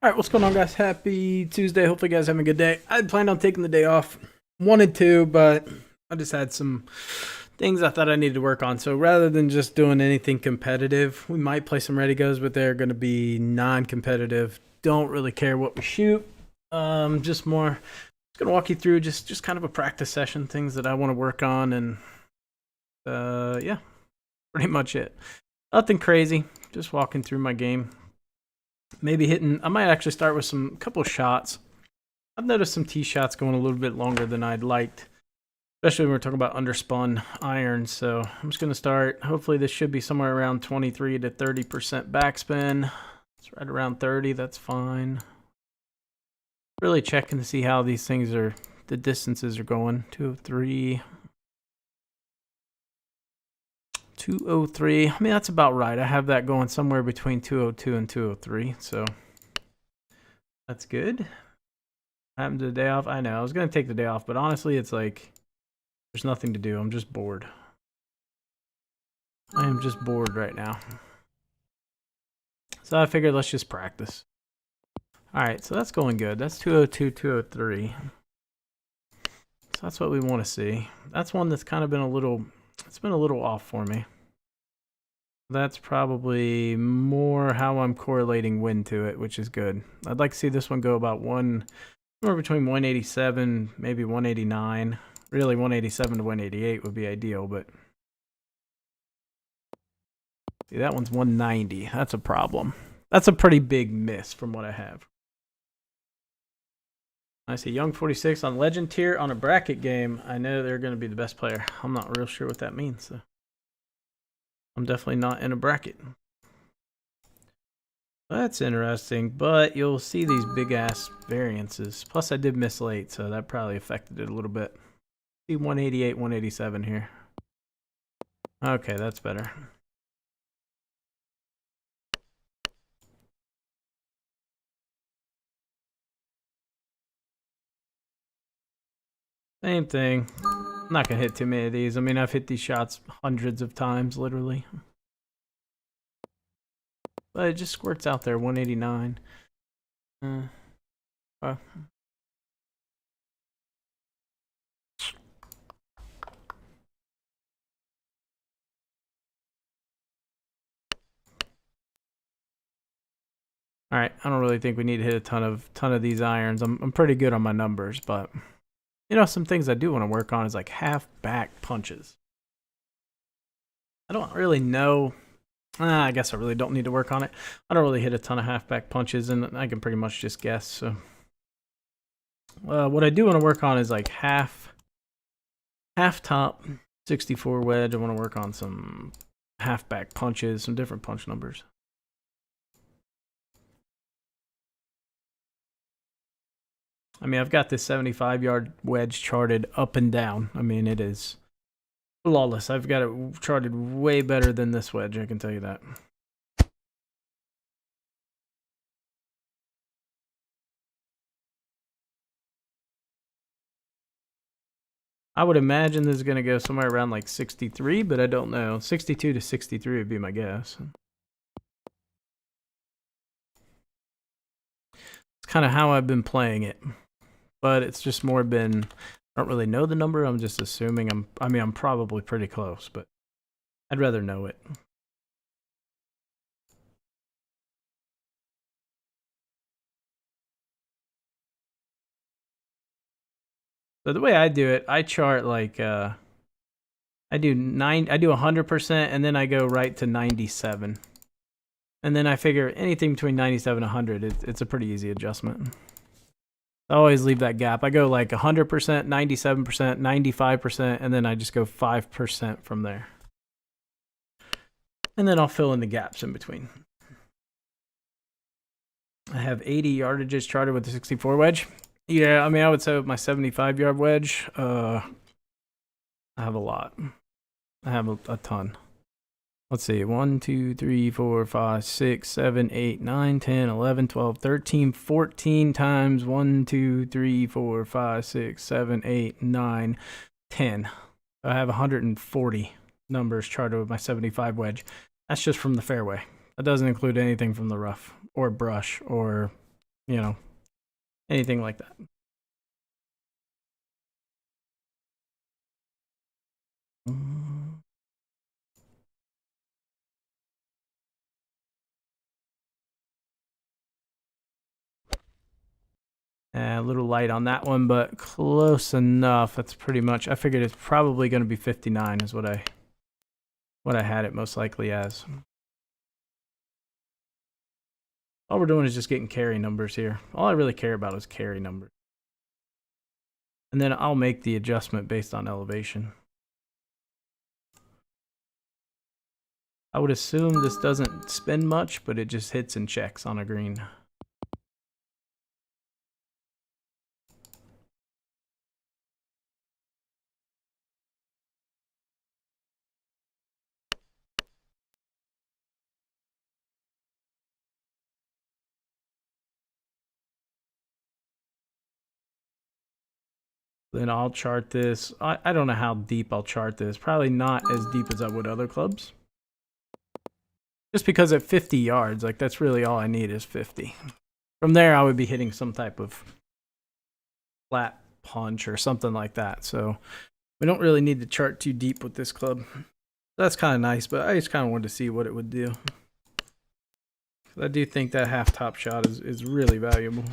All right, what's going on, guys? Happy Tuesday. Hopefully, you guys having a good day. I planned on taking the day off. Wanted to, but I just had some things I thought I needed to work on. So rather than just doing anything competitive, we might play some ready goes, but they're going to be non-competitive. Don't really care what we shoot. Just more. Just gonna walk you through just kind of a practice session, things that I want to work on, and yeah, pretty much it. Nothing crazy. Just walking through my game. Maybe hitting. I might actually start with some couple of shots. I've noticed some tee shots going a little bit longer than I'd liked, especially when we're talking about underspun irons. So I'm just going to start. Hopefully this should be somewhere around 23 to 30% backspin. It's right around 30. That's fine. Really checking to see how these things are, the distances are going. 203. 203. I mean, that's about right. I have that going somewhere between 202 and 203. So that's good. Happened to the day off. I know I was going to take the day off, but honestly, it's like there's nothing to do. I'm just bored. I am just bored right now. So I figured let's just practice. All right, so that's going good. That's 202, 203. So that's what we want to see. That's one that's kind of been a little, it's been a little off for me. That's probably more how I'm correlating wind to it, which is good. I'd like to see this one go about somewhere between 187, maybe 189. Really, 187 to 188 would be ideal, but see, that one's 190. That's a problem. That's a pretty big miss from what I have. I see Young 46 on Legend tier on a bracket game. I know they're going to be the best player. I'm not real sure what that means, so I'm definitely not in a bracket. That's interesting, but you'll see these big ass variances. Plus I did miss late, so that probably affected it a little bit. See 188, 187 here. Okay, that's better. Same thing. I'm not gonna hit too many of these. I mean, I've hit these shots hundreds of times, literally. But it just squirts out there, 189. Well. All right, I don't really think we need to hit a ton of these irons. I'm pretty good on my numbers, but you know, some things I do want to work on is like half back punches. I don't really know. I guess I really don't need to work on it. I don't really hit a ton of half back punches, and I can pretty much just guess. So, what I do want to work on is like half top 64 wedge. I want to work on some half back punches, some different punch numbers. I mean, I've got this 75-yard wedge charted up and down. I mean, it is flawless. I've got it charted way better than this wedge, I can tell you that. I would imagine this is going to go somewhere around like 63, but I don't know. 62 to 63 would be my guess. It's kind of how I've been playing it. But it's just more been, I don't really know the number. I'm just assuming I'm probably pretty close, but I'd rather know it. So the way I do it, I chart like I do 100% and then I go right to 97. And then I figure anything between 97 and 100, it's a pretty easy adjustment. I always leave that gap. I go like 100%, 97%, 95%, and then I just go 5% from there. And then I'll fill in the gaps in between. I have 80 yardages charted with the 64 wedge. Yeah, I mean, I would say with my 75-yard wedge, I have a lot. I have a ton. Let's see, 1, 2, 3, 4, 5, 6, 7, 8, 9, 10, 11, 12, 13, 14 times 1, 2, 3, 4, 5, 6, 7, 8, 9, 10. I have 140 numbers charted with my 75 wedge. That's just from the fairway. That doesn't include anything from the rough or brush or you know, anything like that. A little light on that one, but close enough. That's pretty much. I figured it's probably going to be 59 is what I had it most likely as. All we're doing is just getting carry numbers here. All I really care about is carry numbers. And then I'll make the adjustment based on elevation. I would assume this doesn't spin much, but it just hits and checks on a green. Then I'll chart this. I don't know how deep I'll chart this. Probably not as deep as I would other clubs. Just because at 50 yards, like that's really all I need is 50. From there, I would be hitting some type of flat punch or something like that. So we don't really need to chart too deep with this club. That's kind of nice, but I just kind of wanted to see what it would do. I do think that half top shot is really valuable.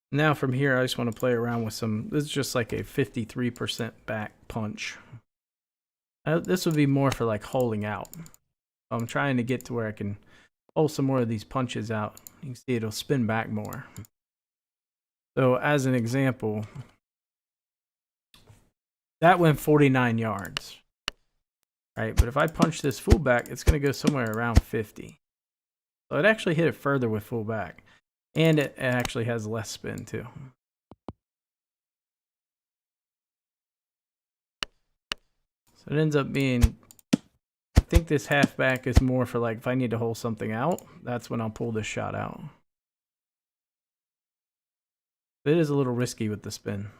Now from here, I just want to play around with some, this is just like a 53% back punch. This would be more for like holing out. I'm trying to get to where I can pull some more of these punches out. You can see it'll spin back more. So as an example, that went 49 yards. Right, but if I punch this full back, it's going to go somewhere around 50. So it actually hit it further with full back. And it actually has less spin too. So it ends up being, I think this halfback is more for like if I need to hold something out, that's when I'll pull this shot out. It is a little risky with the spin.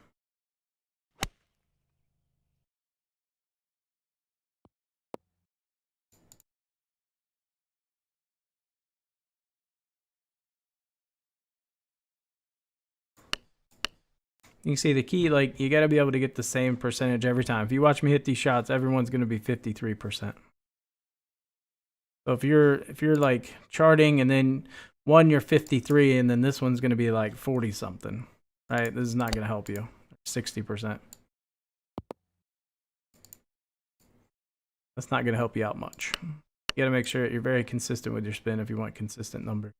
You can see the key, like you got to be able to get the same percentage every time. If you watch me hit these shots, everyone's going to be 53%. So if you're like charting and then one you're 53 and then this one's going to be like 40 something, right? This is not going to help you. 60%. That's not going to help you out much. You got to make sure that you're very consistent with your spin if you want consistent numbers.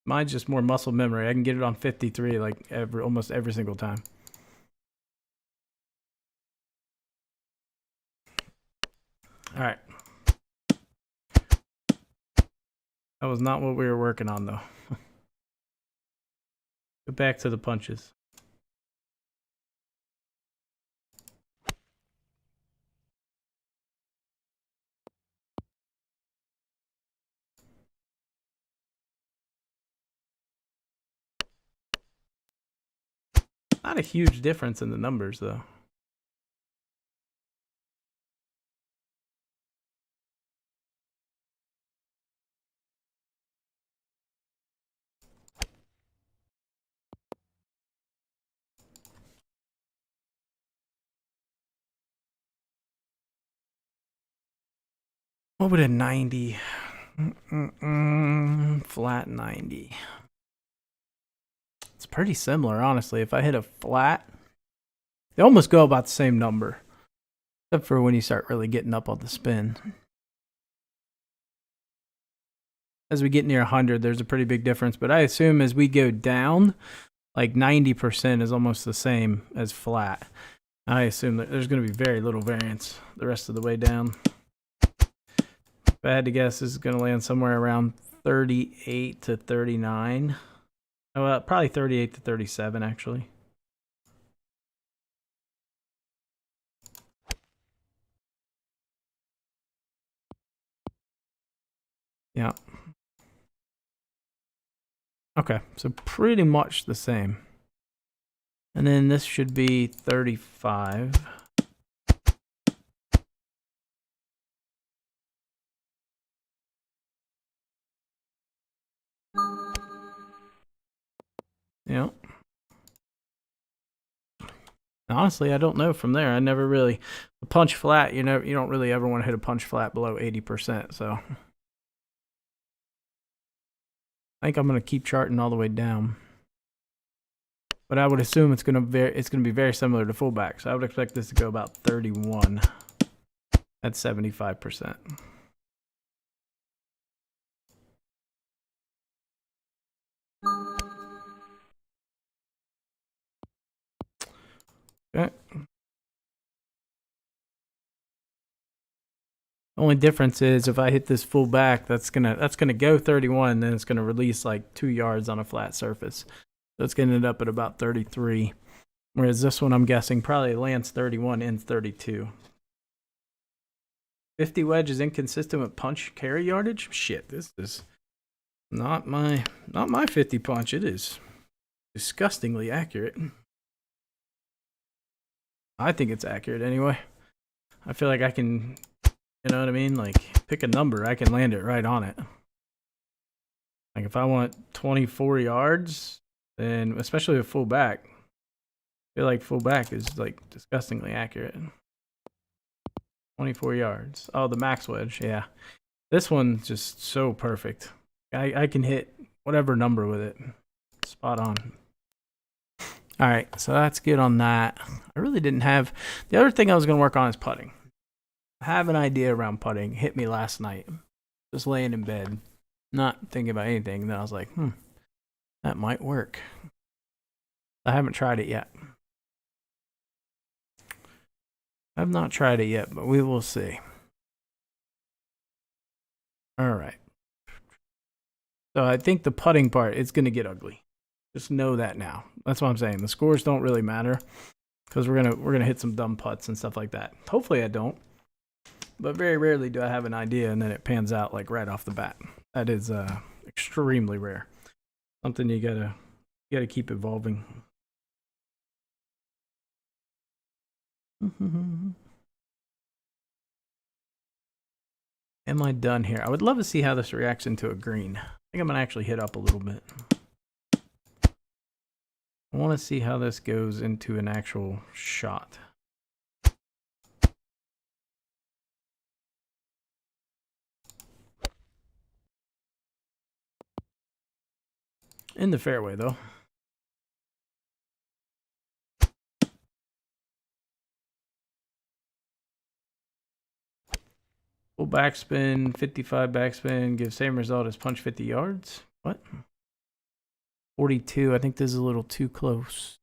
Mine's just more muscle memory. I can get it on 53 like almost every single time. All right. That was not what we were working on though. Go back to the punches. Not a huge difference in the numbers though. What would a 90? Flat 90. It's pretty similar, honestly. If I hit a flat, they almost go about the same number. Except for when you start really getting up on the spin. As we get near 100, there's a pretty big difference. But I assume as we go down, like 90% is almost the same as flat. I assume that there's going to be very little variance the rest of the way down. If I had to guess, this is going to land somewhere around 38 to 39. Well, probably 38 to 37, actually. Yeah. Okay, so pretty much the same. And then this should be 35. Yep. Honestly, I don't know from there. I never really punch flat. You don't really ever want to hit a punch flat below 80%. So I think I'm going to keep charting all the way down. But I would assume it's going to be very similar to fullback. So I would expect this to go about 31 at 75%. Okay. Only difference is if I hit this full back, that's gonna go 31, and then it's gonna release like 2 yards on a flat surface. So it's gonna end up at about 33. Whereas this one, I'm guessing, probably lands 31, ends 32. 50 wedge is inconsistent with punch carry yardage. Shit, this is not my 50 punch. It is disgustingly accurate. I think it's accurate anyway. I feel like I can, you know what I mean? Like, pick a number, I can land it right on it. Like, if I want 24 yards, then, especially with full back, I feel like full back is, like, disgustingly accurate. 24 yards. Oh, the max wedge, yeah. This one's just so perfect. I can hit whatever number with it. Spot on. All right, so that's good on that. I really didn't have... The other thing I was going to work on is putting. I have an idea around putting. Hit me last night. Just laying in bed. Not thinking about anything. And then I was like, that might work. I haven't tried it yet. I've not tried it yet, but we will see. All right. So I think the putting part is going to get ugly. Just know that now. That's what I'm saying. The scores don't really matter because we're gonna hit some dumb putts and stuff like that. Hopefully I don't, but very rarely do I have an idea and then it pans out like right off the bat. That is extremely rare. Something you gotta keep evolving. Am I done here? I would love to see how this reacts into a green. I think I'm gonna actually hit up a little bit. I want to see how this goes into an actual shot. In the fairway, though. Full backspin, 55 backspin, gives same result as punch 50 yards. What? 42. I think this is a little too close.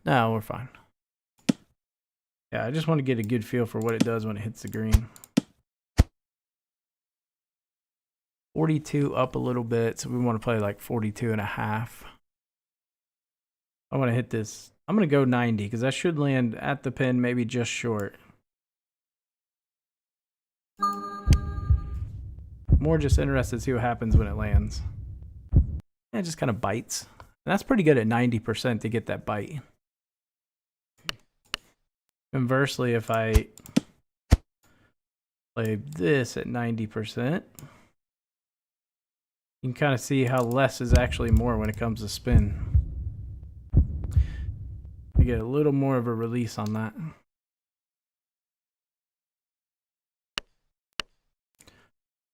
No, we're fine. Yeah, I just want to get a good feel for what it does when it hits the green. 42 up a little bit, so we want to play like 42 and a half. I want to hit this. I'm going to go 90 because I should land at the pin, maybe just short. More just interested to see what happens when it lands. Yeah, it just kind of bites. And that's pretty good at 90% to get that bite. Conversely, if I play this at 90%, you can kind of see how less is actually more when it comes to spin. I get a little more of a release on that.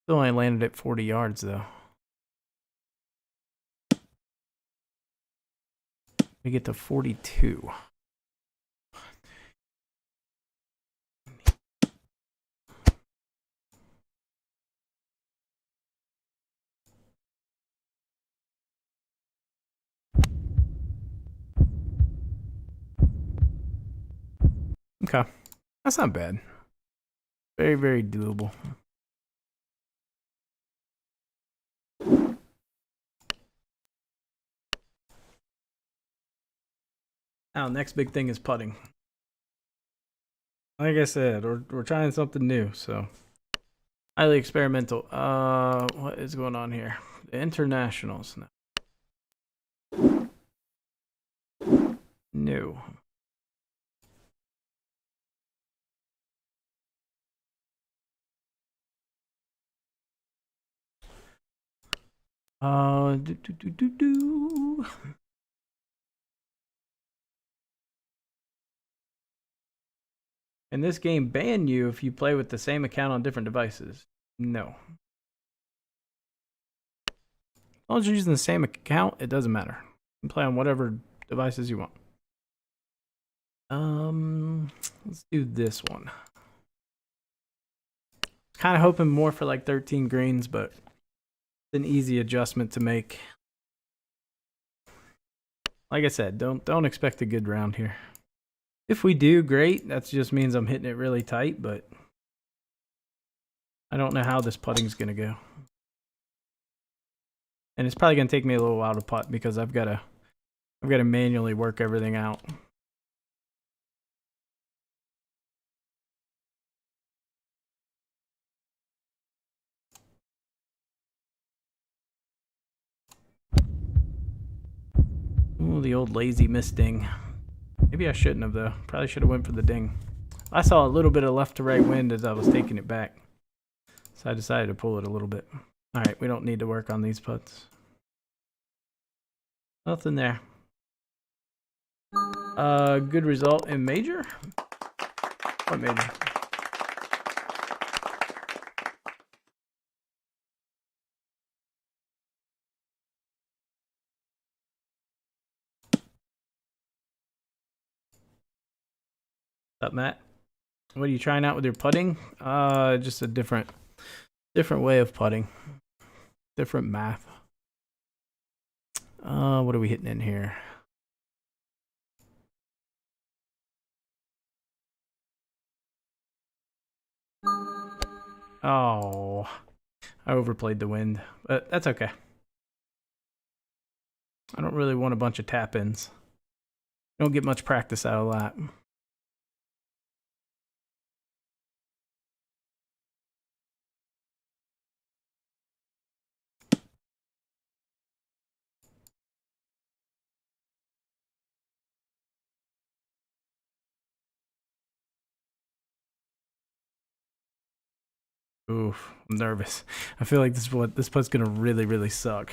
Still only landed at 40 yards though. We get to 42. Okay, that's not bad. Very, very doable. Now, next big thing is putting. Like I said, we're trying something new, so highly experimental. What is going on here? The internationals. No. Do, do, do, do, do. And this game ban you if you play with the same account on different devices. No. As long as you're using the same account, it doesn't matter. You can play on whatever devices you want. Let's do this one. Kind of hoping more for like 13 greens, but it's an easy adjustment to make. Like I said, don't expect a good round here. If we do, great. That just means I'm hitting it really tight, but I don't know how this putting's gonna go. And it's probably gonna take me a little while to putt because I've gotta manually work everything out. Ooh, the old lazy miss ding. Maybe I shouldn't have though. Probably should have went for the ding. I saw a little bit of left to right wind as I was taking it back. So I decided to pull it a little bit. Alright, we don't need to work on these putts. Nothing there. Good result in major? What major? What's up, Matt? What are you trying out with your putting? Just a different way of putting. Different math. What are we hitting in here? Oh, I overplayed the wind, but that's okay. I don't really want a bunch of tap-ins. Don't get much practice out of that. Oof, I'm nervous. I feel like this putt's gonna really suck.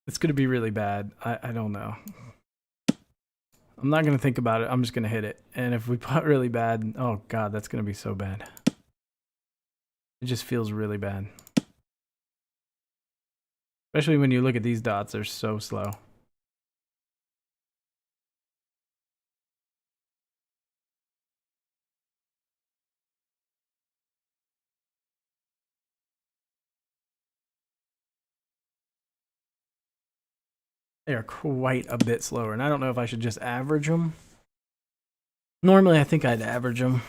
It's gonna be really bad. I don't know. I'm not gonna think about it. I'm just gonna hit it. And if we putt really bad, oh god, that's gonna be so bad. It just feels really bad. Especially when you look at these dots, they're so slow. They are quite a bit slower, and I don't know if I should just average them. Normally, I think I'd average them.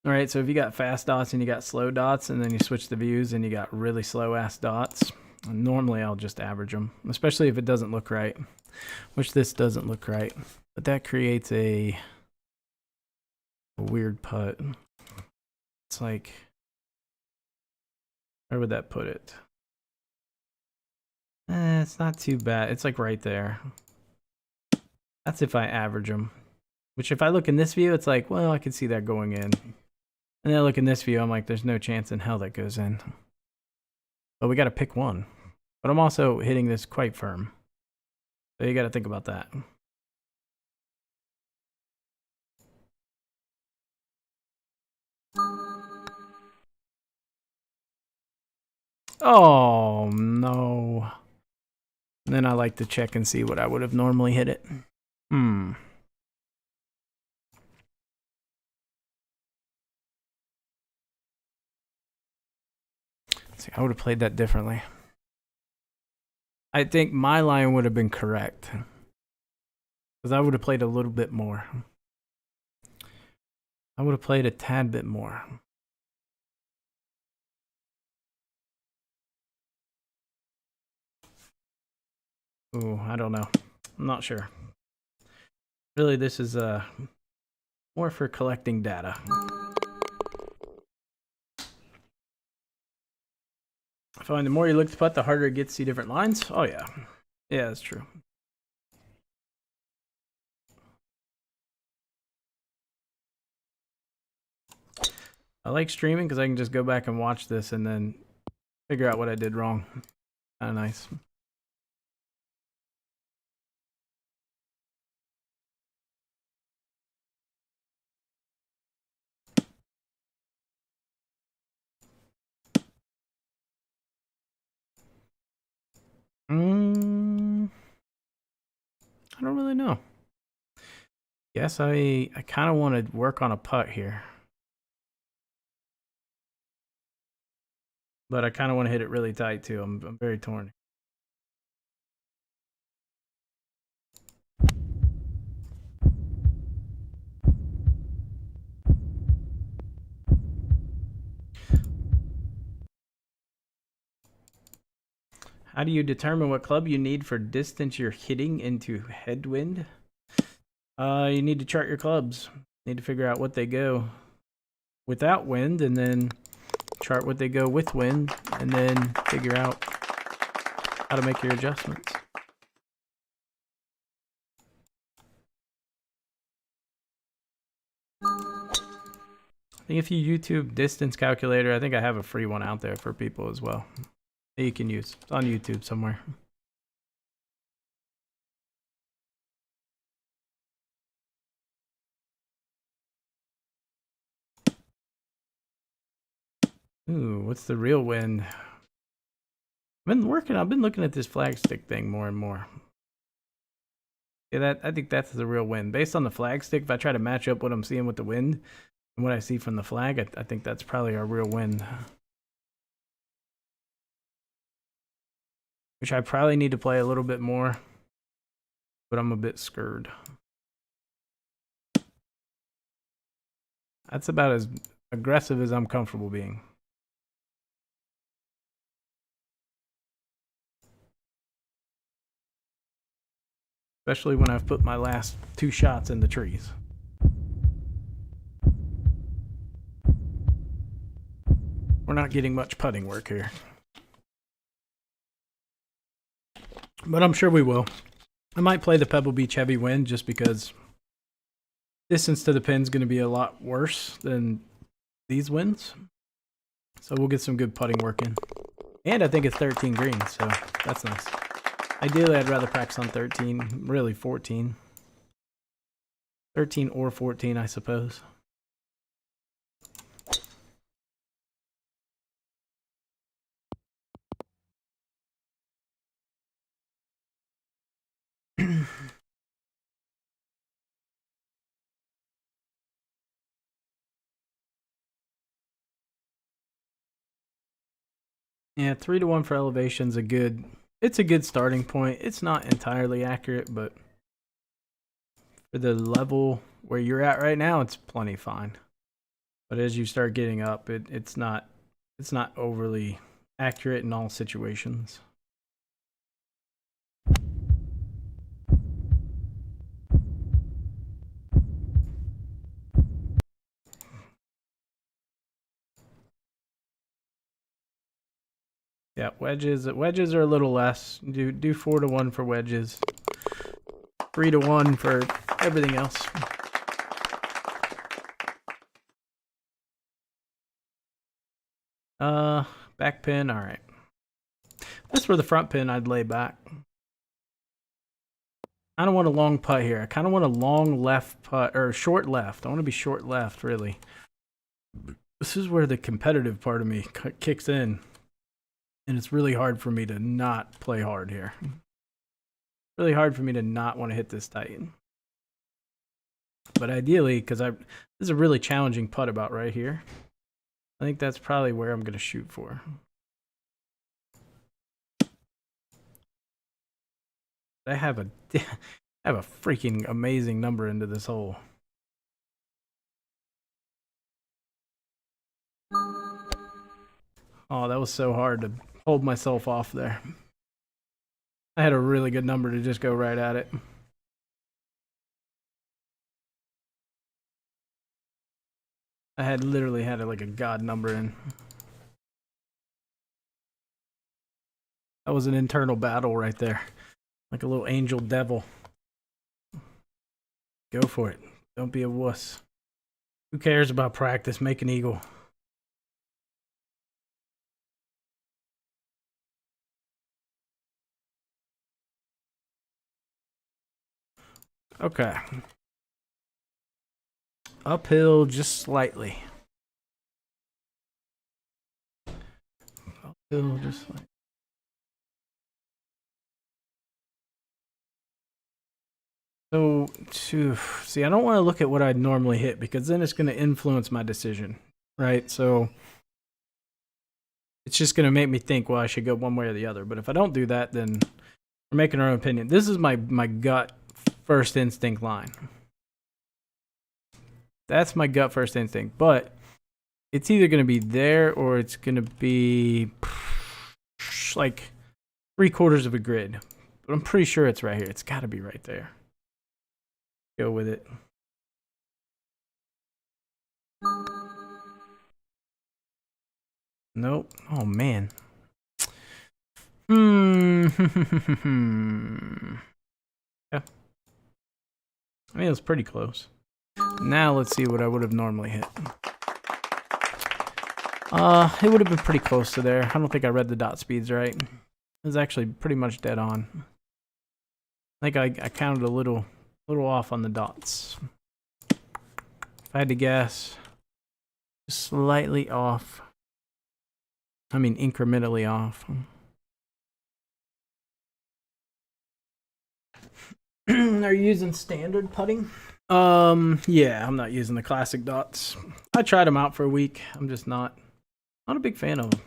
All right, so if you got fast dots and you got slow dots, and then you switch the views and you got really slow-ass dots, normally I'll just average them, especially if it doesn't look right, which this doesn't look right. But that creates a weird putt. It's like, where would that put it? It's not too bad. It's like right there. That's if I average them. Which if I look in this view, it's like, well, I can see that going in. And then I look in this view, I'm like, there's no chance in hell that goes in. But we got to pick one. But I'm also hitting this quite firm. So you got to think about that. Oh, no. And then I like to check and see what I would have normally hit it. See, I would have played that differently. I think my line would have been correct. Because I would have played a little bit more. I would have played a tad bit more. Ooh, I don't know. I'm not sure. Really, this is more for collecting data. I find the more you look to putt, the harder it gets to see different lines. Oh yeah. Yeah, that's true. I like streaming because I can just go back and watch this and then figure out what I did wrong. Kind of nice. I don't really know. Guess I kind of want to work on a putt here. But I kind of want to hit it really tight too. I'm very torn. How do you determine what club you need for distance you're hitting into headwind? You need to chart your clubs. You need to figure out what they go without wind, and then chart what they go with wind, and then figure out how to make your adjustments. I think if you YouTube distance calculator, I think I have a free one out there for people as well that you can use. It's on YouTube somewhere. Ooh, what's the real wind? I've been looking at this flag stick thing more and more. Yeah, I think that's the real wind. Based on the flag stick, if I try to match up what I'm seeing with the wind and what I see from the flag, I think that's probably our real wind. Which I probably need to play a little bit more, but I'm a bit scared. That's about as aggressive as I'm comfortable being. Especially when I've put my last 2 shots in the trees. We're not getting much putting work here. But I'm sure we will. I might play the Pebble Beach heavy wind just because distance to the pin is going to be a lot worse than these winds. So we'll get some good putting work in. And I think it's 13 greens, so that's nice. Ideally, I'd rather practice on 13, really 14. 13 or 14, I suppose. Yeah, 3-1 for elevation's it's a good starting point. It's not entirely accurate, but for the level where you're at right now, it's plenty fine. But as you start getting up, it's not overly accurate in all situations. Yeah, wedges are a little less. Do 4-1 for wedges. 3-1 for everything else. Back pin, all right. That's for the front pin I'd lay back. I don't want a long putt here. I kind of want a long left putt, or short left. I want to be short left, really. This is where the competitive part of me kicks in. And it's really hard for me to not play hard here. Really hard for me to not want to hit this tight. But ideally, because this is a really challenging putt about right here. I think that's probably where I'm going to shoot for. I have a freaking amazing number into this hole. Oh, that was so hard to hold myself off there. I had a really good number to just go right at it. I literally had like a god number in. That was an internal battle right there. Like a little angel devil. Go for it. Don't be a wuss. Who cares about practice? Make an eagle. Okay. Uphill just slightly. Uphill just slightly. So, see, I don't want to look at what I'd normally hit because then it's going to influence my decision, right? So it's just going to make me think, well, I should go one way or the other. But if I don't do that, then we're making our own opinion. This is my gut first instinct line. That's my gut first instinct. But it's either going to be there or it's going to be like 3/4 of a grid. But I'm pretty sure it's right here. It's got to be right there. Go with it. Nope. Oh, man. Yeah. I mean, it was pretty close. Now let's see what I would have normally hit. It would have been pretty close to there. I don't think I read the dot speeds right. It was actually pretty much dead on. I think I counted a little off on the dots. If I had to guess, just slightly off. I mean, incrementally off. Are you using standard putting? Yeah, I'm not using the classic dots. I tried them out for a week. I'm just not a big fan of them.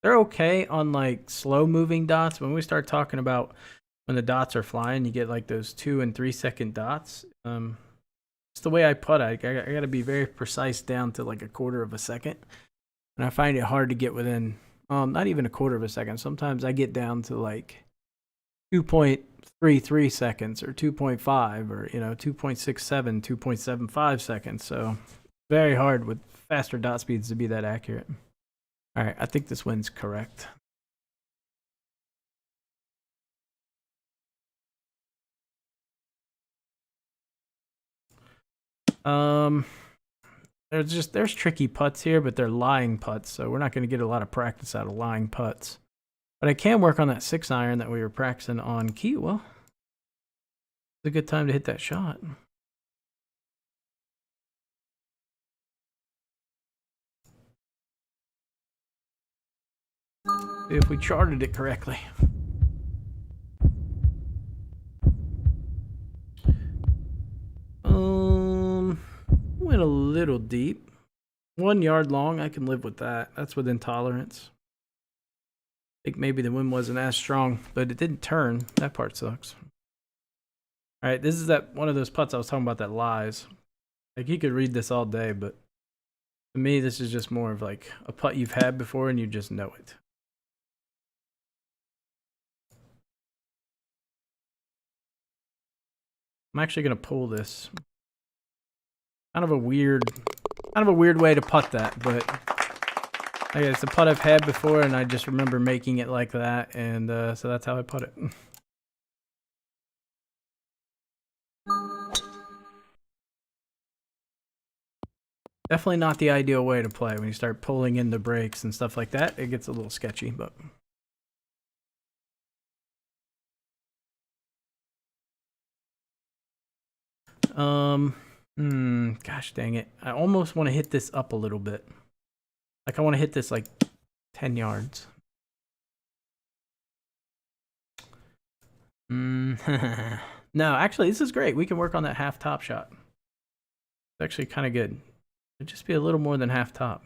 They're okay on like slow moving dots. When we start talking about when the dots are flying, you get like those 2 and 3 second dots. It's the way I putt. I got to be very precise down to like 1/4 of a second, and I find it hard to get within not even 1/4 of a second. Sometimes I get down to like 2.33 seconds or 2.5 or 2.67, 2.75 seconds. So very hard with faster dot speeds to be that accurate. All right, I think this wind's correct. There's tricky putts here, but they're lying putts, so we're not going to get a lot of practice out of lying putts. But I can work on that 6-iron that we were practicing on Kiowa. It's a good time to hit that shot. See if we charted it correctly. Went a little deep. 1 yard long, I can live with that. That's within tolerance. I think maybe the wind wasn't as strong, but it didn't turn. That part sucks. All right, this is that one of those putts I was talking about that lies. Like, you could read this all day, but to me, this is just more of like a putt you've had before and you just know it. I'm actually going to pull this. Kind of a weird way to putt that, but okay, it's a putt I've had before, and I just remember making it like that, and so that's how I put it. Definitely not the ideal way to play. When you start pulling in the brakes and stuff like that, it gets a little sketchy, but... gosh dang it. I almost want to hit this up a little bit. Like, I want to hit this like 10 yards. No, actually, this is great. We can work on that half top shot. It's actually kind of good. It'd just be a little more than half top.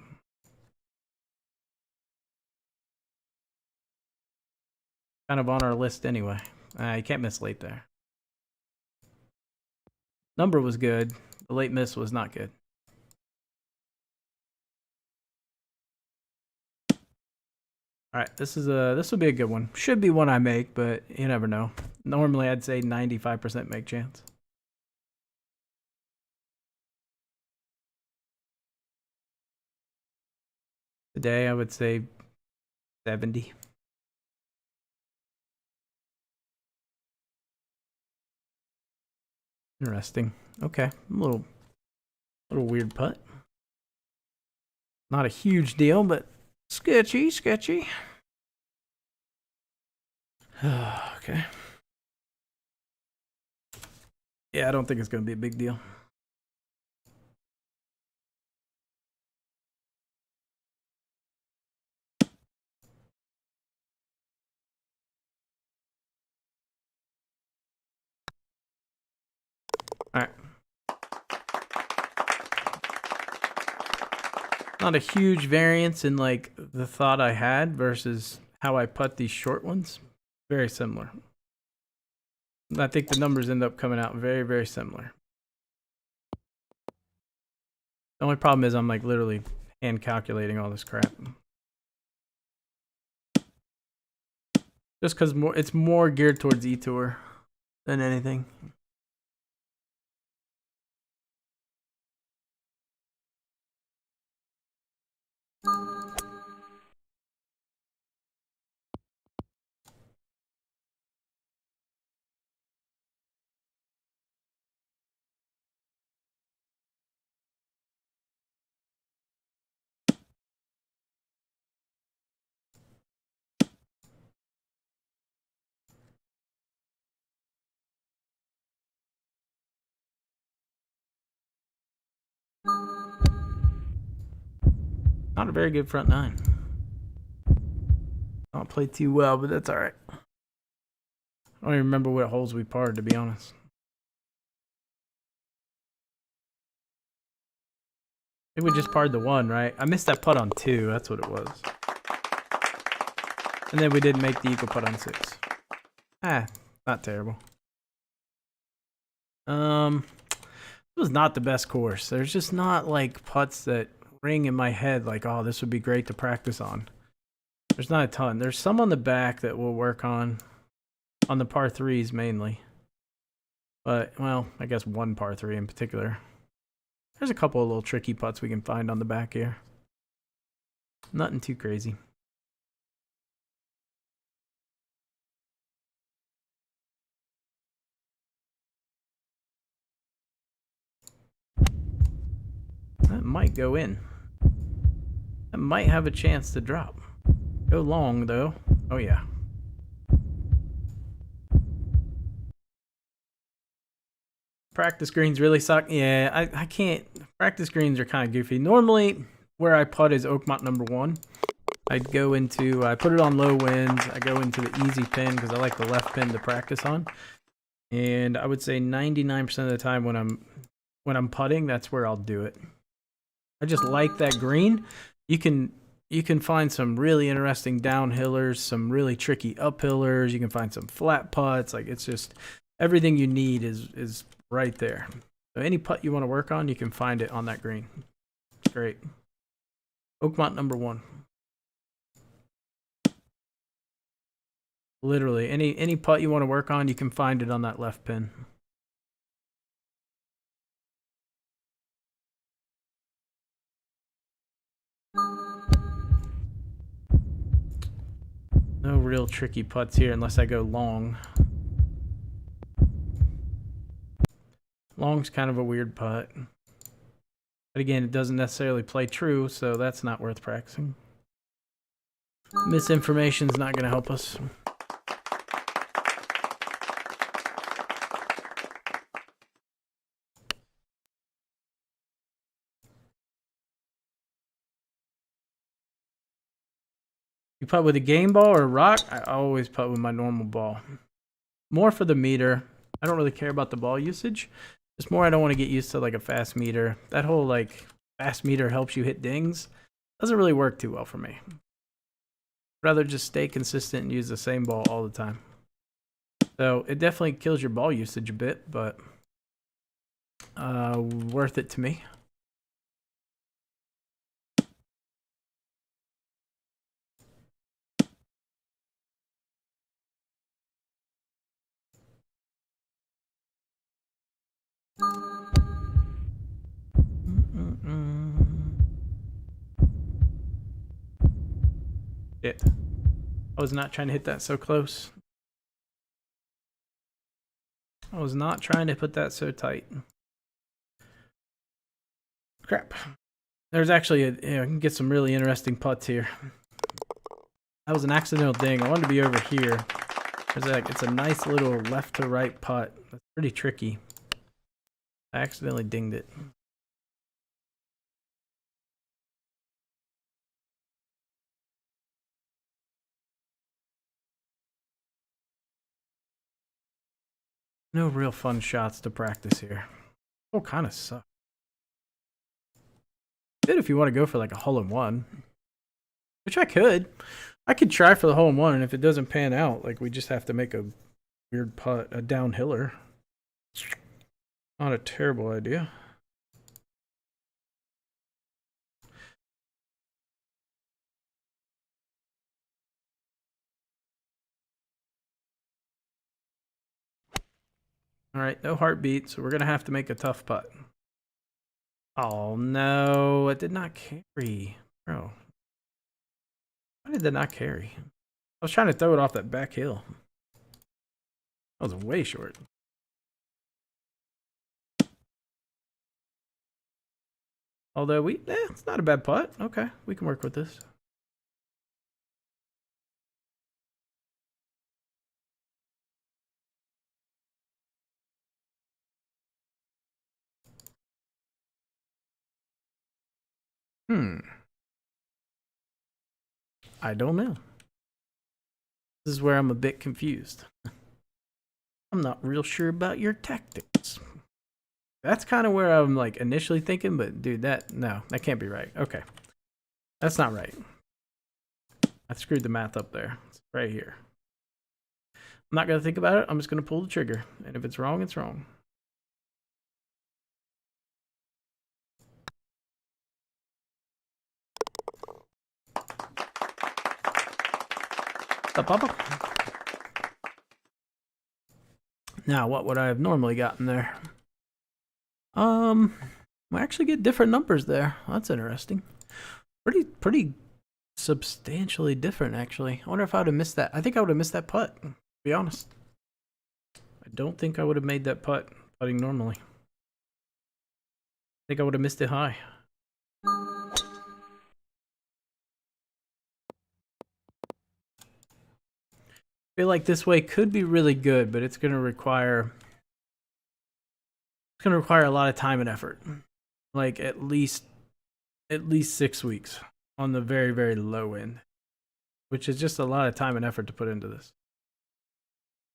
Kind of on our list anyway. You can't miss late there. Number was good. The late miss was not good. All right, this will be a good one. Should be one I make, but you never know. Normally, I'd say 95% make chance. Today, I would say 70. Interesting. Okay, a little weird putt. Not a huge deal, but sketchy. Okay. Yeah, I don't think it's going to be a big deal. All right. Not a huge variance in like the thought I had versus how I putt these short ones. Very similar. I think the numbers end up coming out very, very similar. The only problem is I'm like literally hand calculating all this crap. Just because it's more geared towards E-Tour than anything. Not a very good front nine. I don't play too well, but that's all right. I don't even remember what holes we parred, to be honest. I think we just parred the one, right? I missed that putt on 2. That's what it was. And then we did make the eagle putt on 6. Not terrible. It was not the best course. There's just not like putts that ring in my head like, oh, this would be great to practice on. There's not a ton. There's some on the back that we'll work on the par 3s mainly. But, well, I guess one par 3 in particular. There's a couple of little tricky putts we can find on the back here. Nothing too crazy. That might go in. That might have a chance to drop. Go long, though. Oh, yeah. Practice greens really suck. Yeah, I can't. Practice greens are kind of goofy. Normally, where I putt is Oakmont number 1. I'd go into, I put it on low winds. I go into the easy pin because I like the left pin to practice on. And I would say 99% of the time when I'm putting, that's where I'll do it. I just like that green. You can find some really interesting downhillers, some really tricky uphillers. You can find some flat putts. Like it's just everything you need is right there. So any putt you want to work on, you can find it on that green. It's great. Oakmont number 1. Literally, any putt you want to work on, you can find it on that left pin. No real tricky putts here unless I go long. Long's kind of a weird putt. But again, it doesn't necessarily play true, so that's not worth practicing. Misinformation's not going to help us. You putt with a game ball or a rock? I always putt with my normal ball. More for the meter. I don't really care about the ball usage. Just more I don't want to get used to like a fast meter. That whole like fast meter helps you hit dings. Doesn't really work too well for me. Rather just stay consistent and use the same ball all the time. So it definitely kills your ball usage a bit, but worth it to me. Shit. I was not trying to hit that so close. I was not trying to put that so tight. Crap. There's actually I can get some really interesting putts here. That was an accidental ding. I wanted to be over here. It's a nice little left to right putt. That's pretty tricky. I accidentally dinged it. No real fun shots to practice here. Oh, kind of suck. Good if you want to go for like a hole-in-one. Which I could. I could try for the hole-in-one, and if it doesn't pan out, like we just have to make a weird putt, a downhiller. Not a terrible idea. Alright, no heartbeat, so we're going to have to make a tough putt. Oh no, it did not carry. Bro. Why did that not carry? I was trying to throw it off that back hill. That was way short. Although it's not a bad putt. Okay, we can work with this. I don't know. This is where I'm a bit confused. I'm not real sure about your tactics. That's kind of where I'm like initially thinking, but dude, that can't be right. Okay. That's not right. I screwed the math up there. It's right here. I'm not going to think about it. I'm just going to pull the trigger. And if it's wrong, it's wrong. Papa. Now, what would I have normally gotten there? We actually get different numbers there. That's interesting. Pretty substantially different, actually. I wonder if I would have missed that. I think I would have missed that putt, to be honest. I don't think I would have made that putt putting normally. I think I would have missed it high. I feel like this way could be really good, but it's going to require a lot of time and effort. Like at least 6 weeks on the very, very low end, which is just a lot of time and effort to put into this.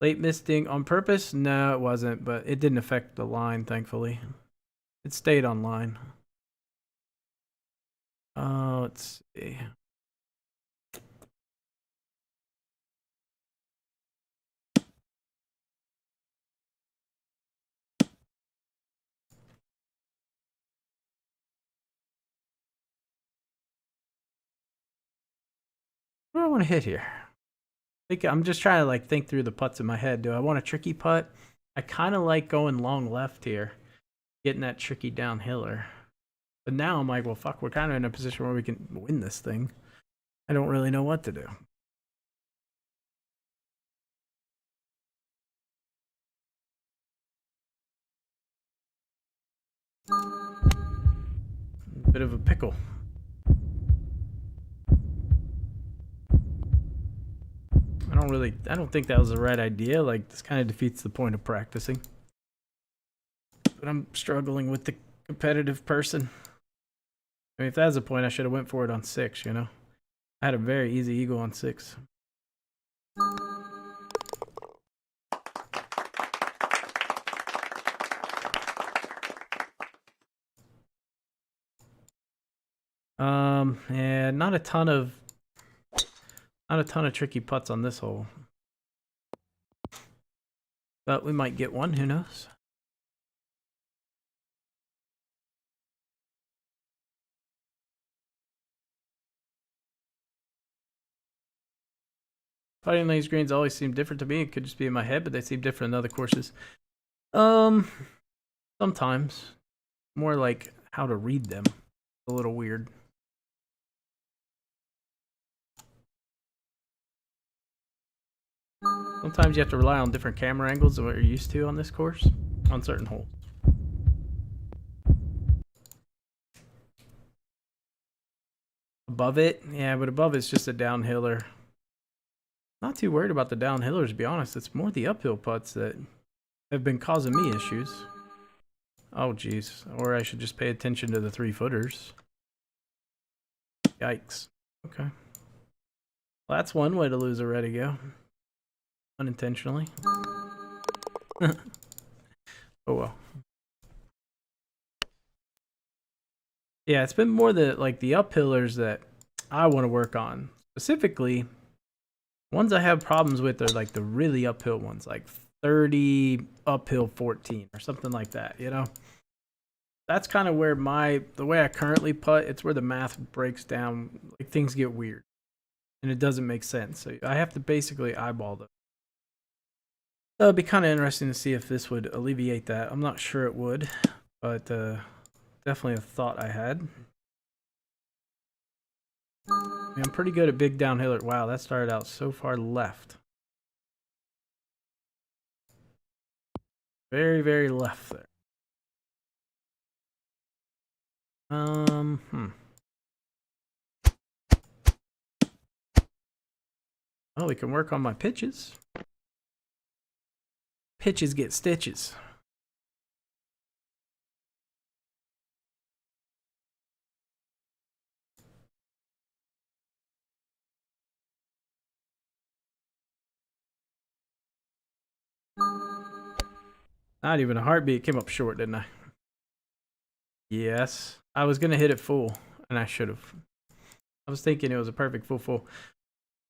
Late misting on purpose? No, it wasn't, but it didn't affect the line, thankfully. It stayed on line. Let's see. What do I want to hit here? I'm just trying to like think through the putts in my head. Do I want a tricky putt? I kind of like going long left here, getting that tricky downhiller. But now I'm like, well, fuck, we're kind of in a position where we can win this thing. I don't really know what to do. Bit of a pickle. I don't think that was the right idea. Like, this kind of defeats the point of practicing. But I'm struggling with the competitive person. I mean, if that's the point, I should have went for it on 6, you know? I had a very easy eagle on 6. Yeah, not a ton of tricky putts on this hole. But we might get one, who knows? Putting these greens always seem different to me. It could just be in my head, but they seem different in other courses. Sometimes. More like how to read them. A little weird. Sometimes you have to rely on different camera angles than what you're used to on this course, on certain holes. Above it? Yeah, but above it's just a downhiller. Not too worried about the downhillers, to be honest. It's more the uphill putts that have been causing me issues. Oh, geez. Or I should just pay attention to the 3-footers. Yikes. Okay. Well, that's one way to lose a ready go. Unintentionally. Oh, well. Yeah, it's been more the uphillers that I want to work on. Specifically, ones I have problems with are like the really uphill ones, like 30 uphill 14 or something like that, you know? That's kind of where the way I currently putt, it's where the math breaks down, like things get weird and it doesn't make sense. So I have to basically eyeball them. So it'd be kind of interesting to see if this would alleviate that. I'm not sure it would, but definitely a thought I had. I'm pretty good at big downhiller. Wow, that started out so far left. Very, very left there. Oh, we can work on my pitches. Pitches get stitches. Not even a heartbeat. Came up short, didn't I? Yes. I was going to hit it full, and I should have. I was thinking it was a perfect full.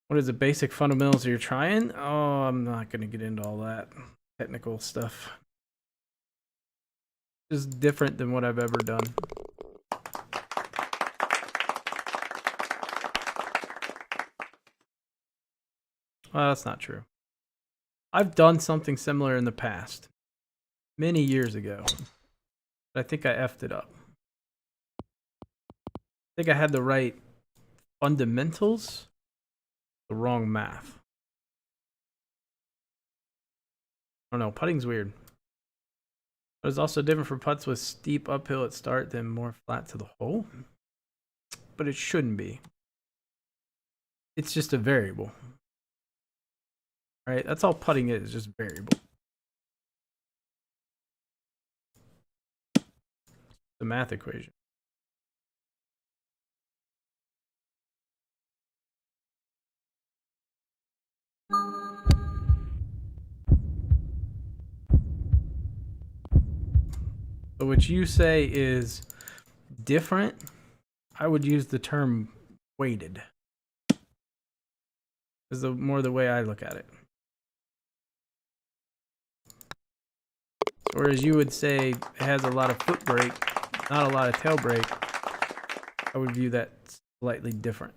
What is the basic fundamentals you're trying? Oh, I'm not going to get into all that technical stuff. Just different than what I've ever done. Well, that's not true. I've done something similar in the past. Many years ago. But I think I effed it up. I think I had the right fundamentals, the wrong math. I don't know, putting's weird. But it's also different for putts with steep uphill at start than more flat to the hole. But it shouldn't be. It's just a variable. Right? That's all putting is, just variable. The math equation. So what you say is different. I would use the term weighted. Is more the way I look at it. Whereas you would say it has a lot of foot brake, not a lot of tail brake. I would view that slightly different.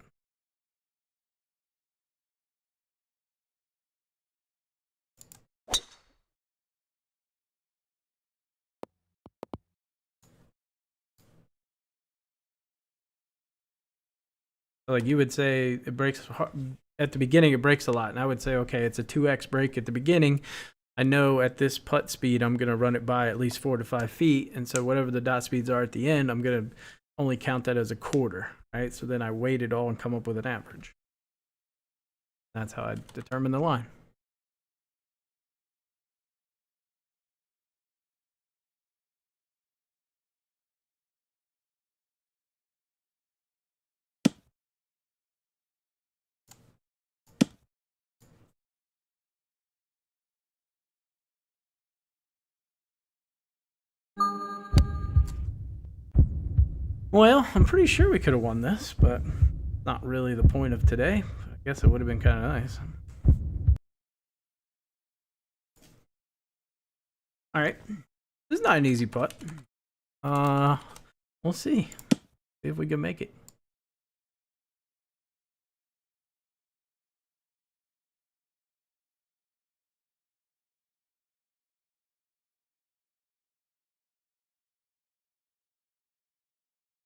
Like you would say it breaks at the beginning, it breaks a lot. And I would say, okay, it's a 2x break at the beginning. I know at this putt speed, I'm going to run it by at least 4 to 5 feet. And so whatever the dot speeds are at the end, I'm going to only count that as a quarter, right? So then I weight it all and come up with an average. That's how I determine the line. Well, I'm pretty sure we could have won this, but not really the point of today. I guess it would have been kind of nice. All right. This is not an easy putt. We'll see. See if we can make it.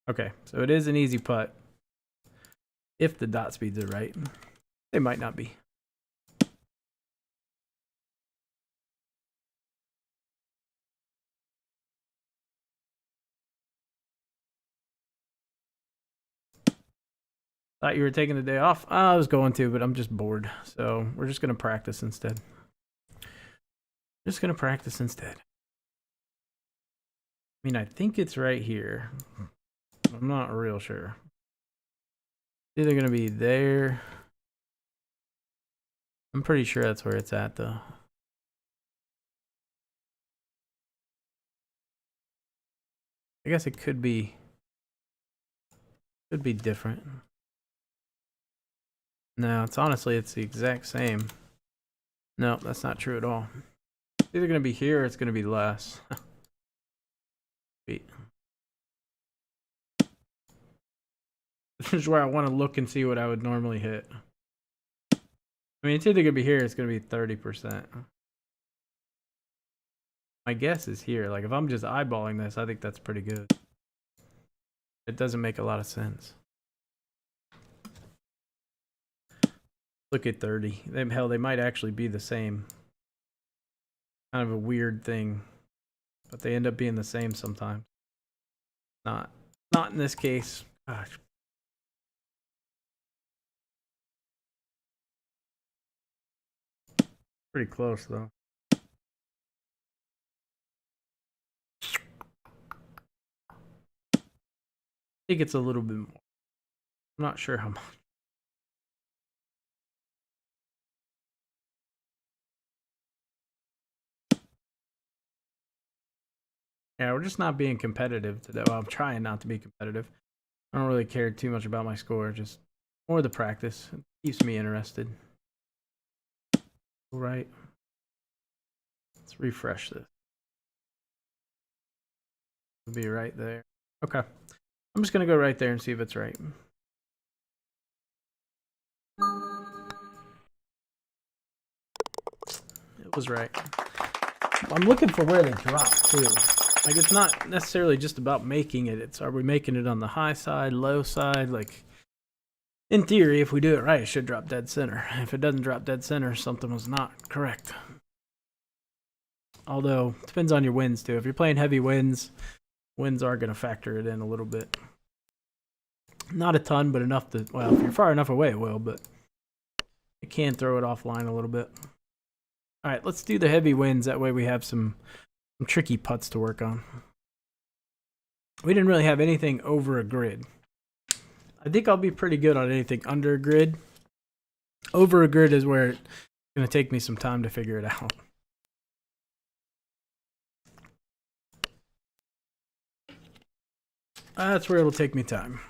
Okay, so it is an easy putt. If the dot speeds are right. They might not be. Thought you were taking the day off? I was going to, but I'm just bored. So we're just going to practice instead. mean, I think it's right here. I'm not real sure. It's either gonna be there. I'm pretty sure that's where it's at, though. I guess it could be different. No, it's honestly it's the exact same. No, that's not true at all. It's either gonna be here or it's gonna be less. Wait. This is where I want to look and see what I would normally hit. I mean, it's either gonna be here or it's gonna be 30%. My guess is here. Like, if I'm just eyeballing this, I think that's pretty good. It doesn't make a lot of sense. Look at 30. Hell, they might actually be the same. Kind of a weird thing. But they end up being the same sometimes. Not in this case. Gosh. Pretty close, though. I think it's a little bit more. I'm not sure how much. Yeah, we're just not being competitive today. Well, I'm trying not to be competitive. I don't really care too much about my score. Just more the practice. It keeps me interested. All right. Let's refresh this. It'll be right there. Okay. I'm just going to go right there and see if it's right. It was right. I'm looking for where they drop, too. Like, it's not necessarily just about making it. It's, are we making it on the high side, low side? Like, in theory, if we do it right, it should drop dead center. If it doesn't drop dead center, something was not correct. Although, it depends on your winds, too. If you're playing heavy winds, winds are going to factor it in a little bit. Not a ton, but enough to, well, if you're far enough away, it will, but it can throw it offline a little bit. All right, let's do the heavy winds. That way we have some tricky putts to work on. We didn't really have anything over a grid. I think I'll be pretty good on anything under a grid. Over a grid is where it's going to take me some time to figure it out. That's where it'll take me time.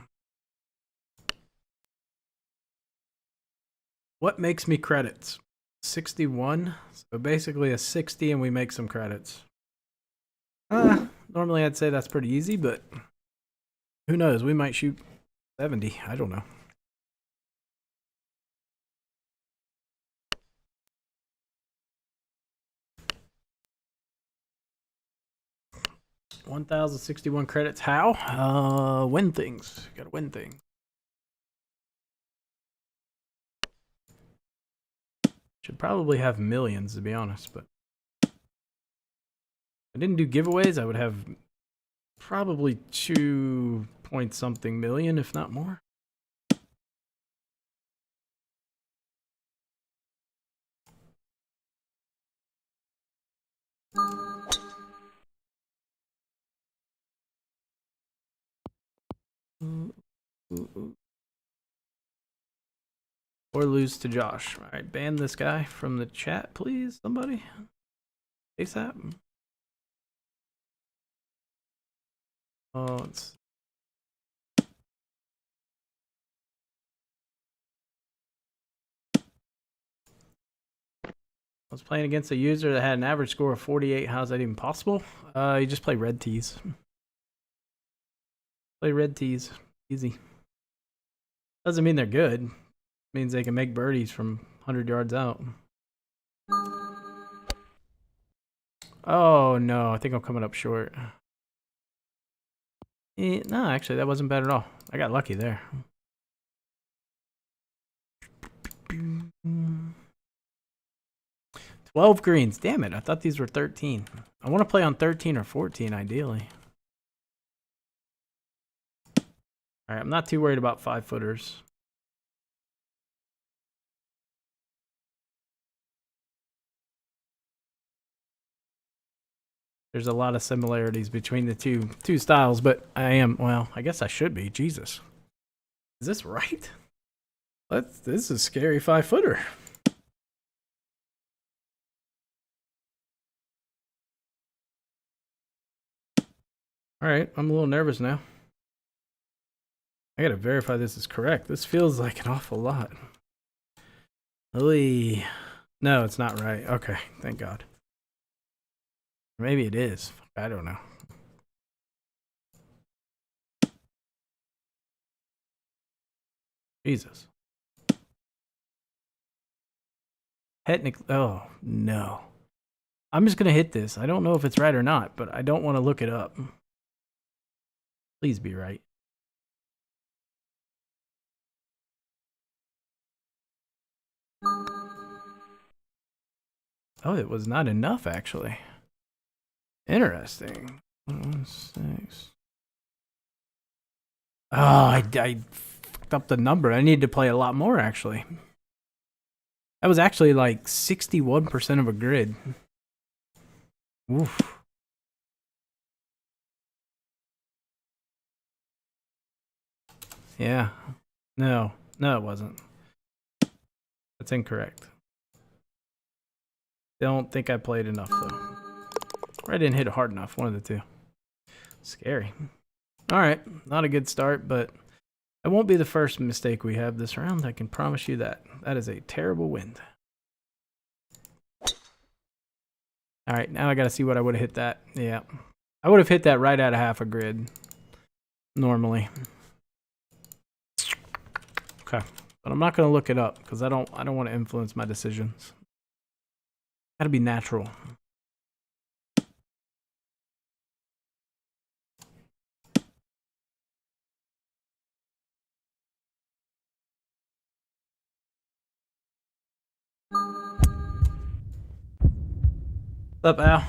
What makes me credits? 61. So basically a 60 and we make some credits. Normally I'd say that's pretty easy, but who knows? We might shoot 70. I don't know. $1,061 credits. How? Win things. Gotta win things. Should probably have millions, to be honest, but if I didn't do giveaways, I would have probably 2 point something million, if not more. Or lose to Josh. All right, ban this guy from the chat, please, somebody. ASAP. Oh, it's... I was playing against a user that had an average score of 48. How's that even possible? You just play red tees. Play red tees. Easy. Doesn't mean they're good. It means they can make birdies from 100 yards out. Oh, no. I think I'm coming up short. No, actually, that wasn't bad at all. I got lucky there. 12 greens. Damn it. I thought these were 13. I want to play on 13 or 14, ideally. All right, I'm not too worried about 5-footers. There's a lot of similarities between the two styles, but well, I guess I should be. Jesus. Is this right? This is a scary 5-footer. All right, I'm a little nervous now. I gotta verify this is correct. This feels like an awful lot. Oy. No, it's not right. Okay, thank God. Maybe it is. I don't know. Jesus. Technically, oh no. I'm just gonna hit this. I don't know if it's right or not, but I don't want to look it up. Please be right. Oh, it was not enough, actually. Interesting. 116. Oh, I fucked up the number. I need to play a lot more, actually. That was actually like 61% of a grid. Oof. Yeah. No, it wasn't. That's incorrect. Don't think I played enough, though. Or I didn't hit it hard enough. One of the two. Scary. All right. Not a good start, but it won't be the first mistake we have this round. I can promise you that. That is a terrible wind. All right. Now I got to see what I would have hit that. Yeah. I would have hit that right at a half a grid. Normally. Okay. But I'm not going to look it up because I don't want to influence my decisions. Got to be natural. What's up, Al?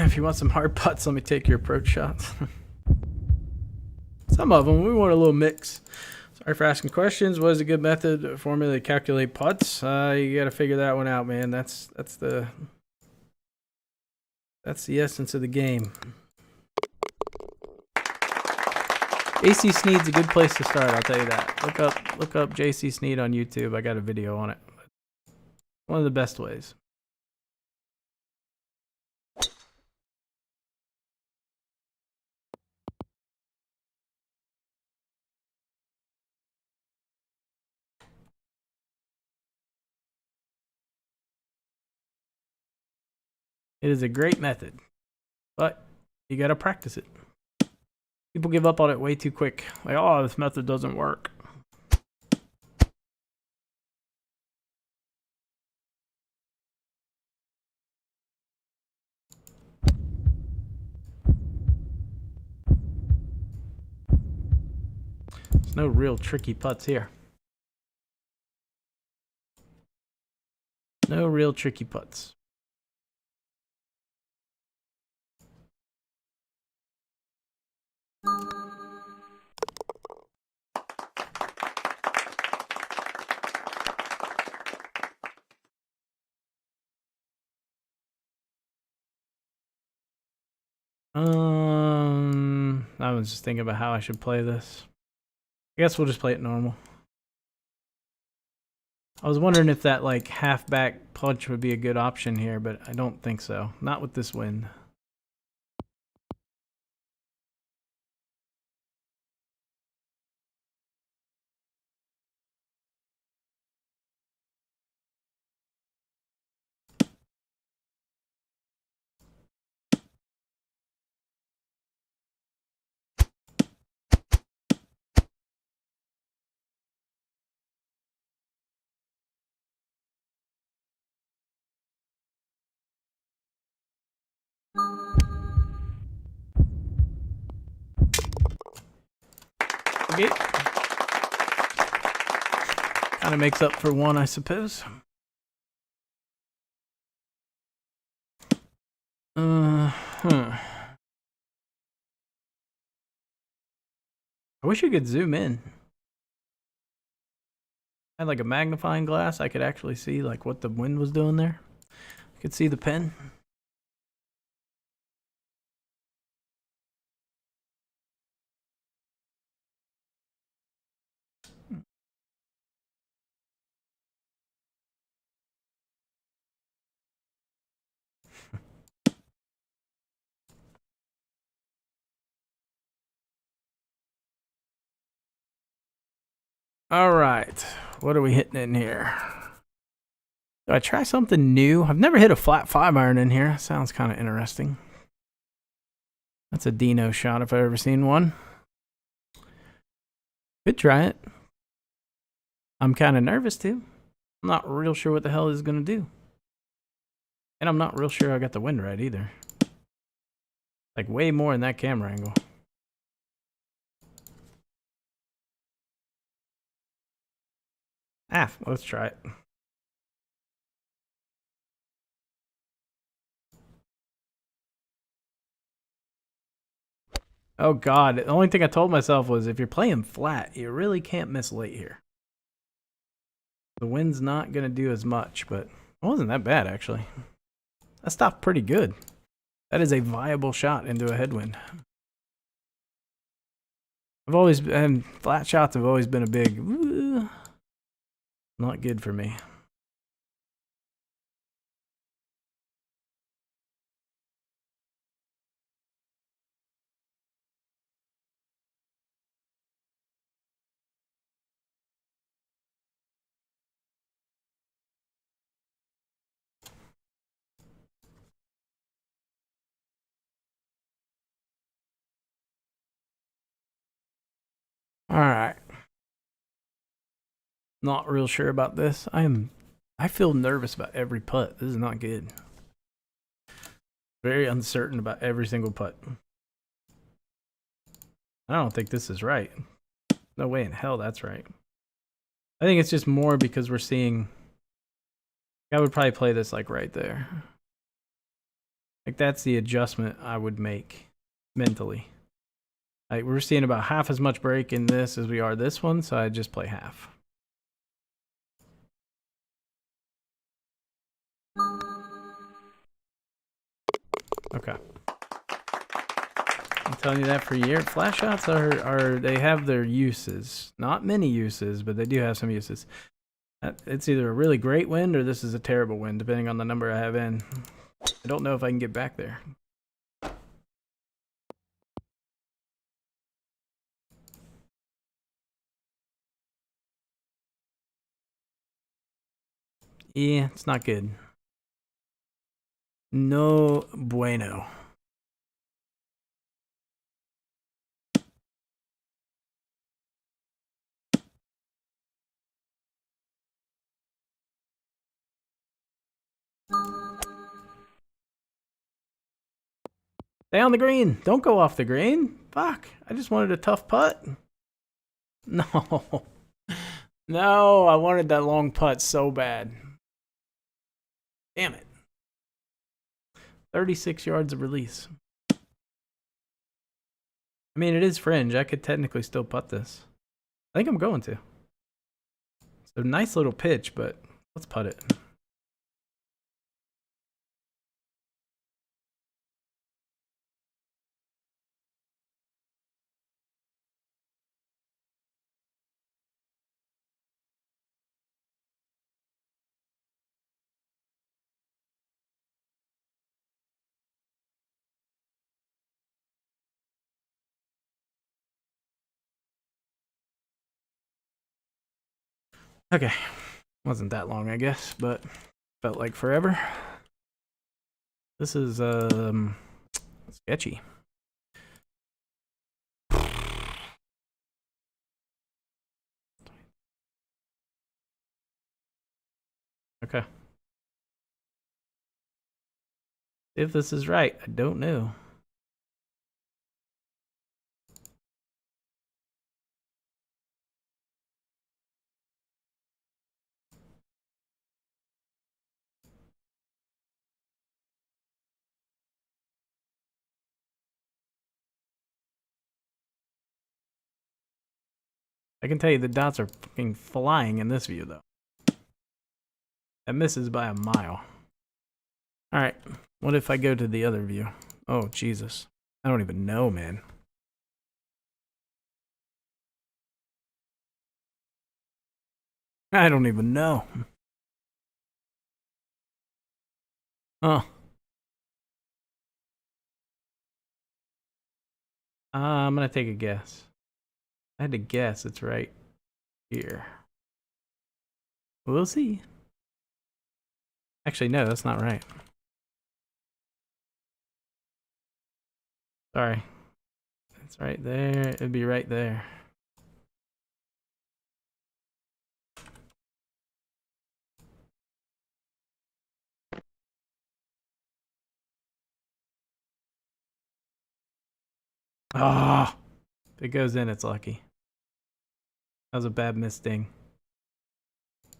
If you want some hard putts, let me take your approach shots. Some of them, we want a little mix. Sorry for asking questions. What is a good method formula to calculate putts? You got to figure that one out, man. That's the essence of the game. JC Sneed's a good place to start. I'll tell you that. Look up JC Sneed on YouTube. I got a video on it. One of the best ways. It is a great method, but you got to practice it. People give up on it way too quick. Like, oh, this method doesn't work. There's no real tricky putts here. No real tricky putts. I was just thinking about how I should play this. I guess we'll just play it normal. I was wondering if that like half back punch would be a good option here, but I don't think so. Not with this wind. Okay. Kind of makes up for one, I suppose. I wish you could zoom in. I had like a magnifying glass. I could actually see like what the wind was doing there. I could see the pen. All right. What are we hitting in here? Do I try something new? I've never hit a flat 5-iron in here. Sounds kind of interesting. That's a Dino shot if I've ever seen one. Could try it. I'm kind of nervous too. I'm not real sure what the hell it's going to do. And I'm not real sure I got the wind right either. Like way more in that camera angle. Let's try it. Oh god, the only thing I told myself was if you're playing flat, you really can't miss late here. The wind's not going to do as much, but it wasn't that bad actually. That stopped pretty good. That is a viable shot into a headwind. And flat shots have always been a big, not good for me. All right. Not real sure about this. I feel nervous about every putt. This is not good. Very uncertain about every single putt. I don't think this is right. No way in hell that's right. I think it's just more because we're seeing... I would probably play this like right there. Like that's the adjustment I would make mentally. Like we're seeing about half as much break in this as we are this one, so I just play half. Okay. I'm telling you that for a year. Flash shots they have their uses. Not many uses, but they do have some uses. It's either a really great wind or this is a terrible wind, depending on the number I have in. I don't know if I can get back there. Yeah, it's not good. No bueno. Stay on the green. Don't go off the green. Fuck. I just wanted a tough putt. No. No, I wanted that long putt so bad. Damn it. 36 yards of release. I mean, it is fringe. I could technically still putt this. I think I'm going to. It's a nice little pitch, but let's putt it. Okay. Wasn't that long, I guess, but felt like forever. This is sketchy. Okay. If this is right, I don't know. I can tell you the dots are fucking flying in this view, though. That misses by a mile. Alright, what if I go to the other view? Oh, Jesus. I don't even know, man. I don't even know. Oh. I'm gonna take a guess. I had to guess, it's right. here. We'll see. Actually, no, that's not right. Sorry. It's right there. It'd be right there. Ah, if it goes in, it's lucky. That was a bad miss ding.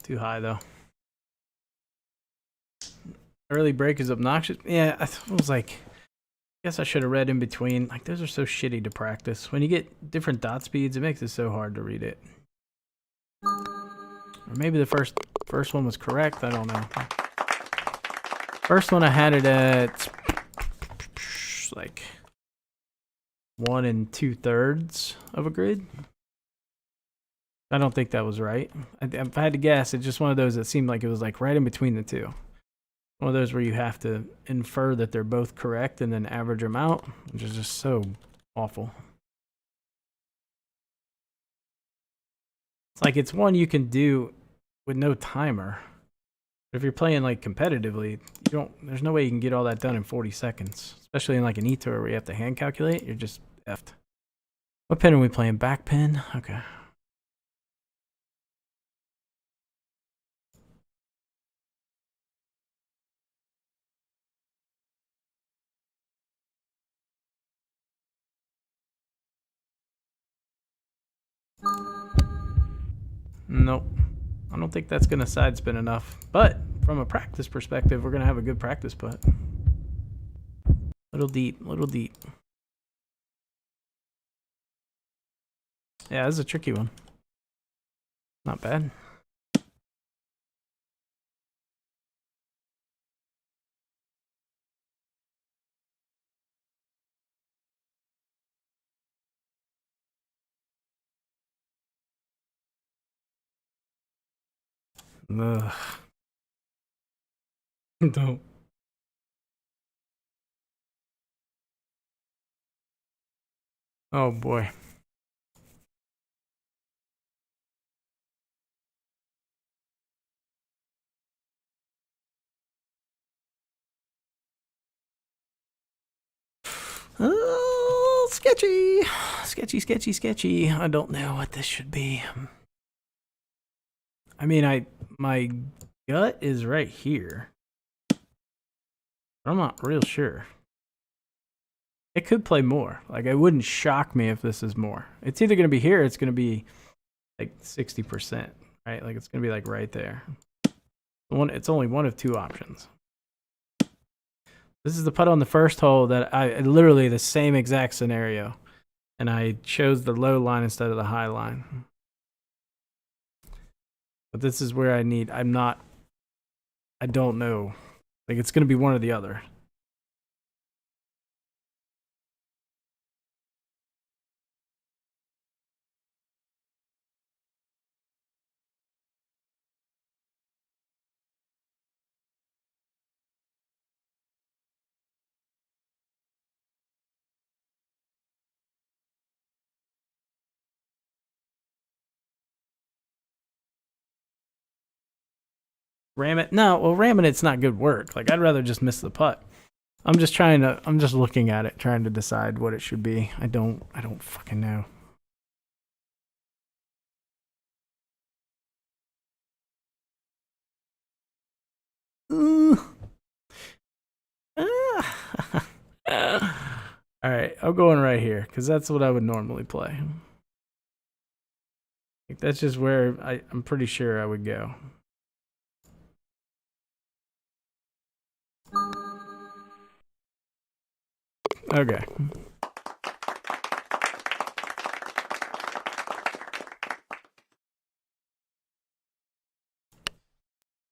Too high though. Early break is obnoxious. Yeah, I was like, I guess I should have read in between. Like, those are so shitty to practice. When you get different dot speeds, it makes it so hard to read it. Or maybe the first one was correct. I don't know. First one I had it at like 1 2/3 of a grid. I don't think that was right. If I had to guess, it's just one of those that seemed like it was like right in between the two. One of those where you have to infer that they're both correct and then average them out, which is just so awful. It's like it's one you can do with no timer. But if you're playing like competitively, there's no way you can get all that done in 40 seconds. Especially in like an E-Tour where you have to hand calculate, you're just effed. What pin are we playing? Back pin? Okay. Nope. I don't think that's going to side spin enough. But from a practice perspective, we're going to have a good practice putt. Little deep, little deep. Yeah, this is a tricky one. Not bad. Ugh. Don't. Oh boy. Oh, sketchy. Sketchy, sketchy, sketchy. I don't know what this should be. I mean, my gut is right here. I'm not real sure. It could play more. Like, it wouldn't shock me if this is more. It's either going to be here or it's going to be like 60%, right? Like, it's going to be like right there. It's only one of two options. This is the putt on the first hole that I literally the same exact scenario. And I chose the low line instead of the high line. But this is where I don't know. Like, it's going to be one or the other. Ram it? No, well, ramming it's not good work. Like, I'd rather just miss the putt. I'm just looking at it, trying to decide what it should be. I don't fucking know. All right, I'm going right here because that's what I would normally play. Like, that's just where I'm pretty sure I would go. Okay.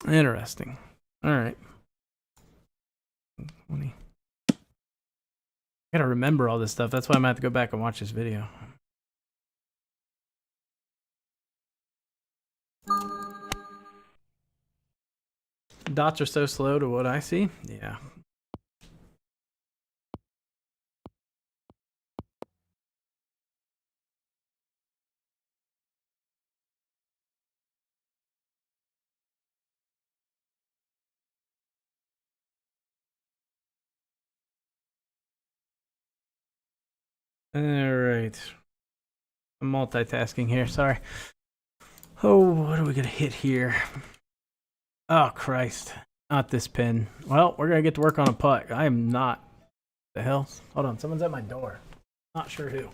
Interesting. All right. 20. I gotta remember all this stuff. That's why I'm gonna have to go back and watch this video. Dots are so slow to what I see. Yeah. All right. I'm multitasking here. Sorry. Oh, what are we gonna hit here? Oh Christ! Not this pin. Well, we're gonna get to work on a putt. I am not. The hell? Hold on. Someone's at my door. Not sure who.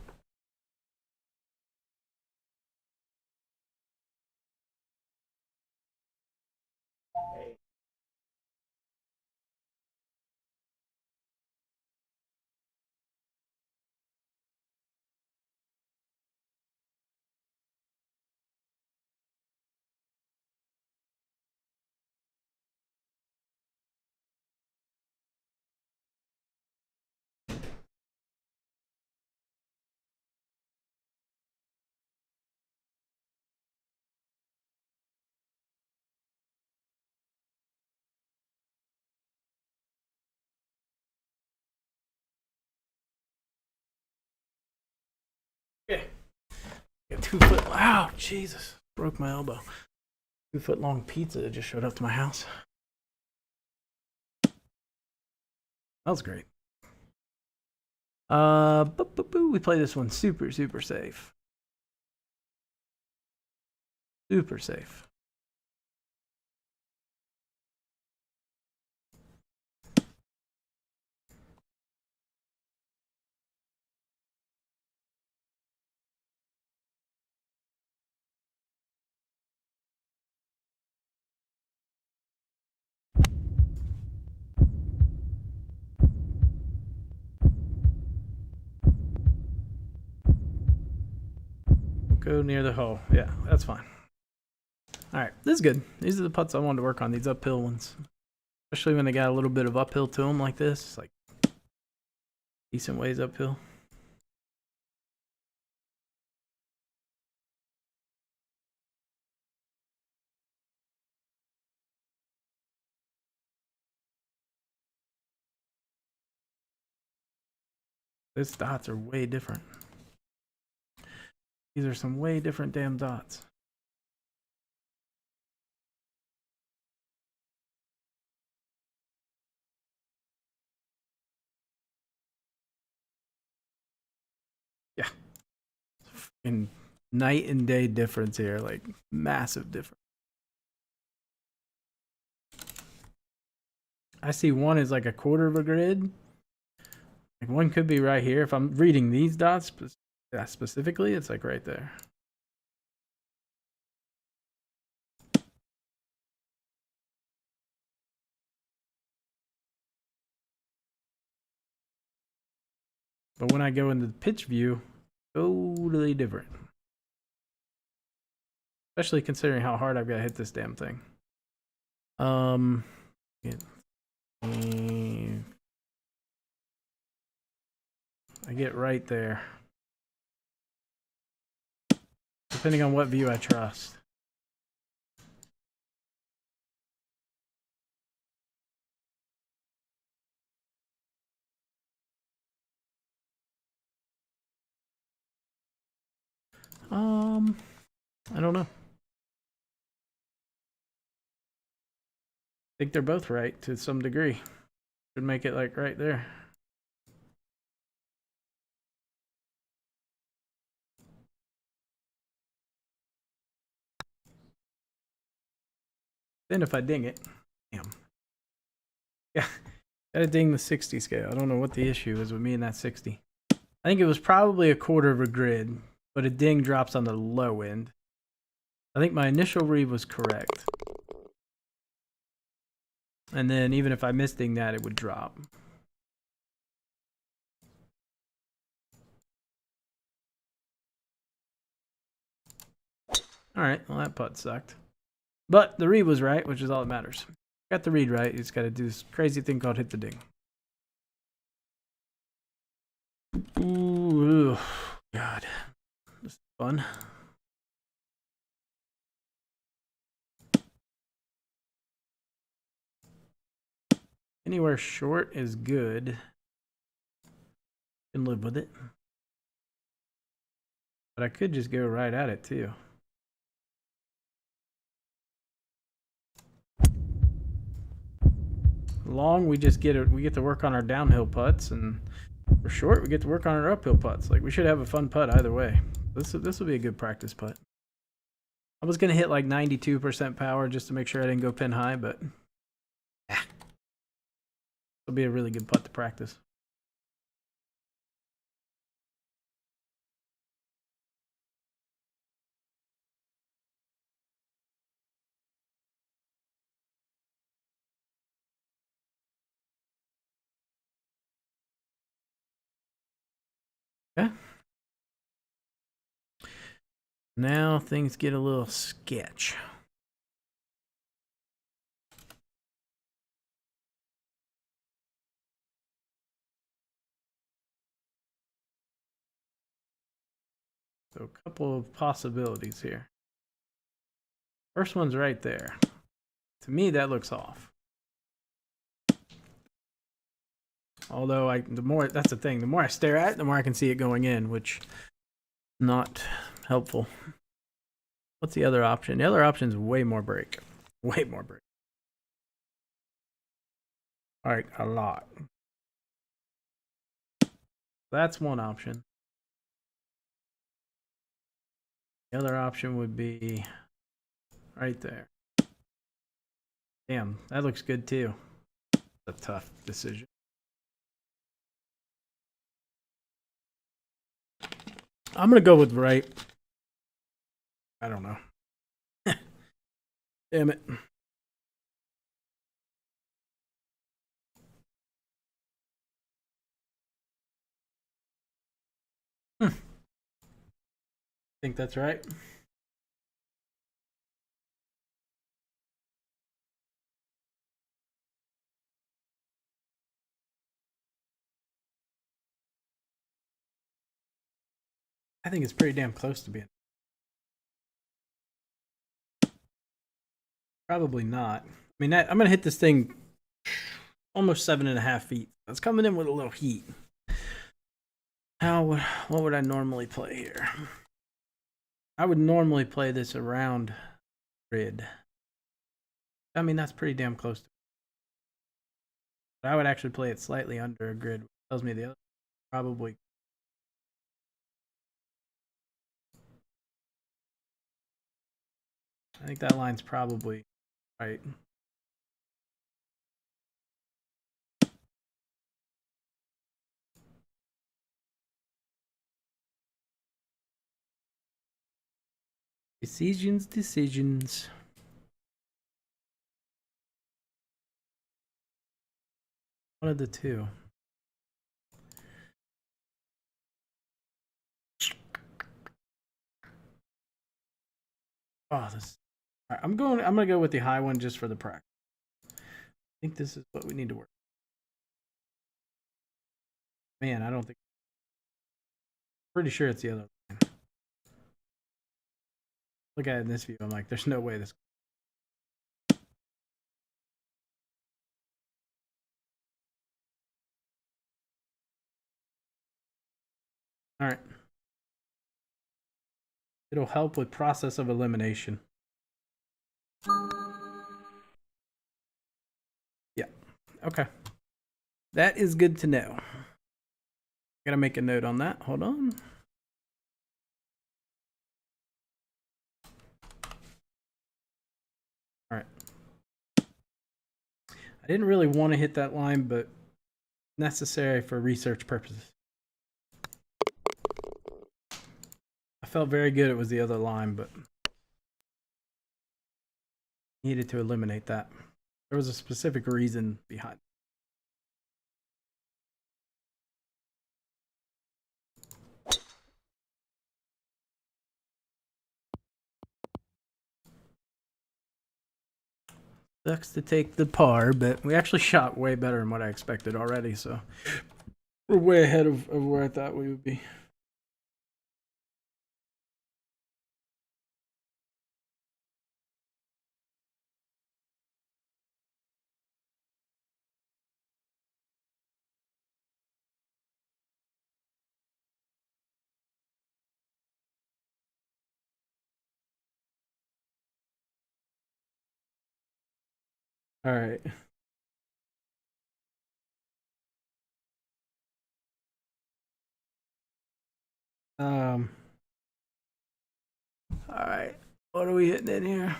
Okay. A 2 foot. Wow, Jesus! Broke my elbow. 2 foot long pizza that just showed up to my house. That was great. We play this one super safe. Super safe. Go near the hole. Yeah, that's fine. All right, this is good. These are the putts I wanted to work on, these uphill ones. Especially when they got a little bit of uphill to them like this. Like decent ways uphill. These dots are way different. These are some way different damn dots. Yeah. Fucking night and day difference here. Like massive difference. I see one is like a quarter of a grid. Like one could be right here. If I'm reading these dots specifically, it's like right there. But when I go into the pitch view, totally different. Especially considering how hard I've got to hit this damn thing. I get right there. Depending on what view I trust. I don't know. I think they're both right to some degree. Should make it like right there. Then if I ding it, damn. Yeah, gotta ding the 60 scale. I don't know what the issue is with me and that 60. I think it was probably a quarter of a grid, but a ding drops on the low end. I think my initial read was correct. And then even if I missed ding that, it would drop. Alright, well that putt sucked. But the read was right, which is all that matters. Got the read right, you just gotta do this crazy thing called hit the ding. Ooh, God. This is fun. Anywhere short is good. Can live with it. But I could just go right at it too. Long, we just get it. We get to work on our downhill putts, and We're short. We get to work on our uphill putts. Like, we should have a fun putt either way. This will be a good practice putt. I was gonna hit like 92% power just to make sure I didn't go pin high, but it'll be a really good putt to practice. Yeah. Now things get a little sketch. So a couple of possibilities here. First one's right there. To me, that looks off. Although that's the thing. The more I stare at it, the more I can see it going in, which not helpful. What's the other option? The other option is way more break. Way more break. Like a lot. That's one option. The other option would be right there. Damn, that looks good too. A tough decision. I'm gonna go with right. I don't know. Damn it. I think that's right. I think it's pretty damn close to being. Probably not. I mean, I'm going to hit this thing almost 7.5 feet. It's coming in with a little heat. What would I normally play here? I would normally play this around grid. I mean, that's pretty damn close to. But I would actually play it slightly under a grid, which tells me the other probably. I think that line's probably right. Decisions. One of the two. Oh, this. All right, I'm gonna go with the high one just for the practice. I think this is what we need to work. Man, I don't think. Pretty sure it's the other line. Look at it in this view. I'm like, there's no way this. All right. It'll help with process of elimination. Yeah. Okay. That is good to know. Gotta make a note on that. Hold on. All right. I didn't really want to hit that line, but necessary for research purposes. I felt very good it was the other line, but needed to eliminate that. There was a specific reason behind it. Sucks to take the par, but we actually shot way better than what I expected already, so we're way ahead of where I thought we would be. All right. All right, what are we hitting in here?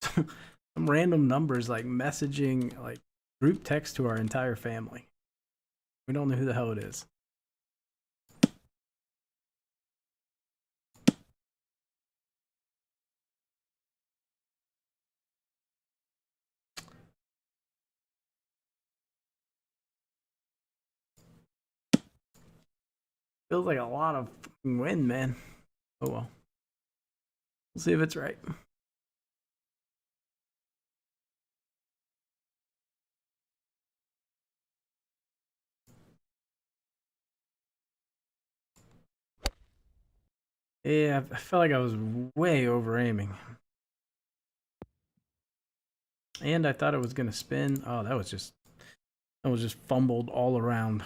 Some random numbers like messaging, like group text to our entire family. We don't know who the hell it is. Feels like a lot of wind, man. Oh well. We'll see if it's right. Yeah, I felt like I was way over aiming. And I thought it was gonna spin. Oh, that was just fumbled all around.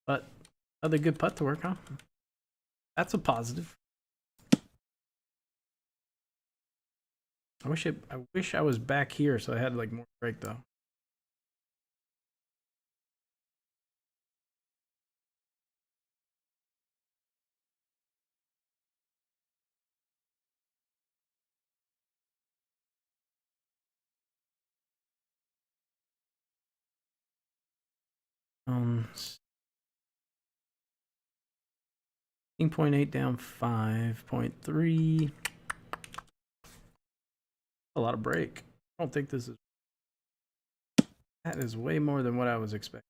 But another good putt to work on. That's a positive. I wish I was back here so I had like more break though. Um, 16.8 down 5.3. A lot of break. I don't think this is. That is way more than what I was expecting.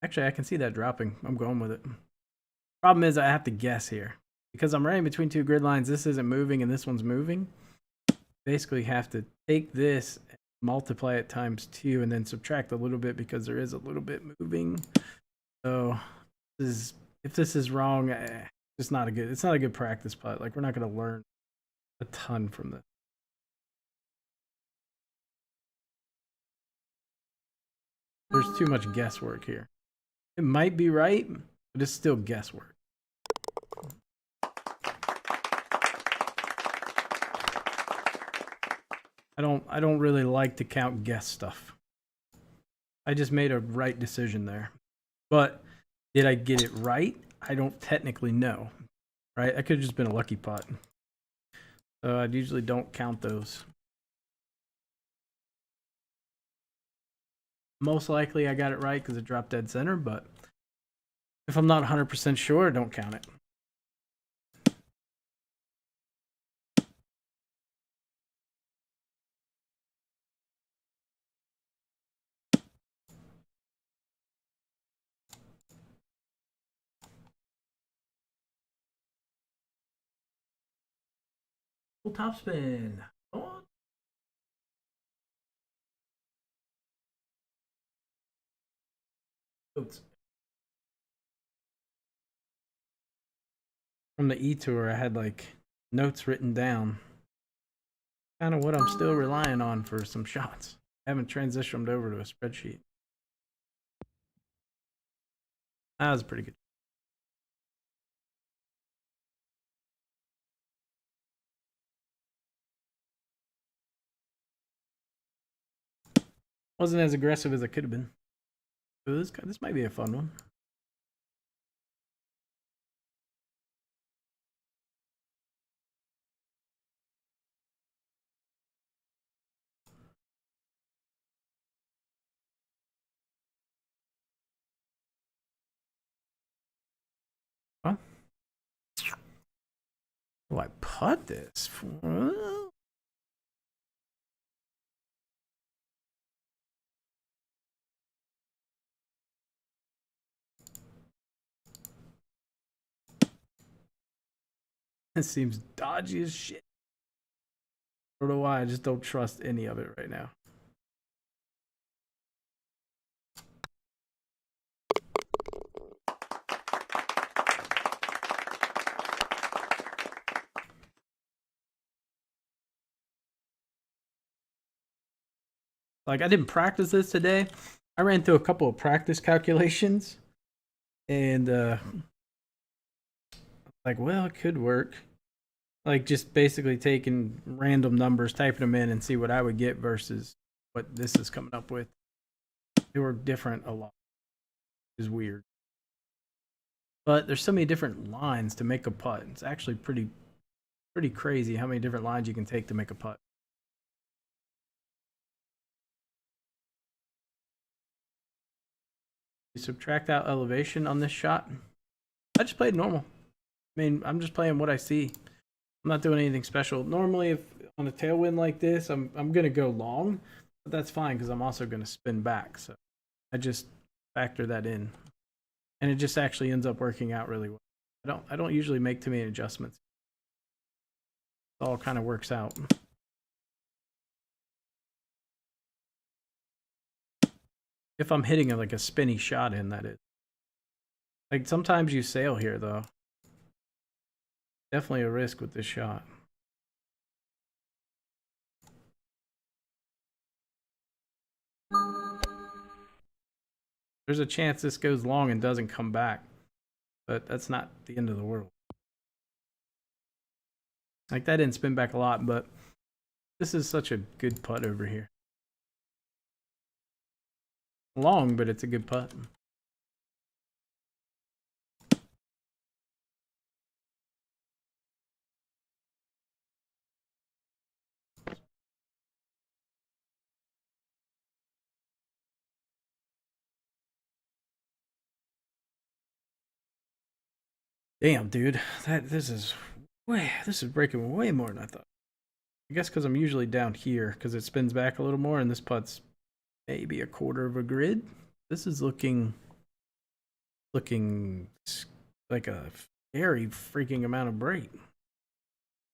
Actually, I can see that dropping. I'm going with it. Problem is, I have to guess here because I'm running between two grid lines. This isn't moving, and this one's moving. Basically, have to take this, multiply it times 2, and then subtract a little bit because there is a little bit moving. So, if this is wrong, it's not a good practice putt. Like we're not going to learn a ton from this. There's too much guesswork here. It might be right, but it's still guesswork. I don't really like to count guess stuff. I just made a right decision there. But did I get it right? I don't technically know. Right? I could have just been a lucky putt. So I usually don't count those. Most likely I got it right because it dropped dead center, but if I'm not 100% sure, don't count it. Full topspin. Oh. From the E-Tour, I had like notes written down. Kind of what I'm still relying on for some shots. I haven't transitioned over to a spreadsheet. That was pretty good. Wasn't as aggressive as I could have been. Ooh, this might be a fun one. Huh? Do I putt this? This seems dodgy as shit. I don't know why. I just don't trust any of it right now. Like, I didn't practice this today. I ran through a couple of practice calculations. And, like, well, it could work. Like, just basically taking random numbers, typing them in, and see what I would get versus what this is coming up with. They were different a lot. It's weird. But there's so many different lines to make a putt. It's actually pretty crazy how many different lines you can take to make a putt. You subtract out elevation on this shot. I just played normal. I mean, I'm just playing what I see. I'm not doing anything special. Normally, if on a tailwind like this, I'm gonna go long, but that's fine because I'm also gonna spin back. So I just factor that in, and it just actually ends up working out really well. I don't usually make too many adjustments. It all kind of works out. If I'm hitting like a spinny shot in, that is. Like sometimes you sail here though. Definitely a risk with this shot. There's a chance this goes long and doesn't come back, but that's not the end of the world. Like that didn't spin back a lot, but this is such a good putt over here. Long, but it's a good putt. Damn, dude, this is breaking way more than I thought. I guess because I'm usually down here because it spins back a little more, and this putt's maybe a quarter of a grid. This is looking like a very freaking amount of break.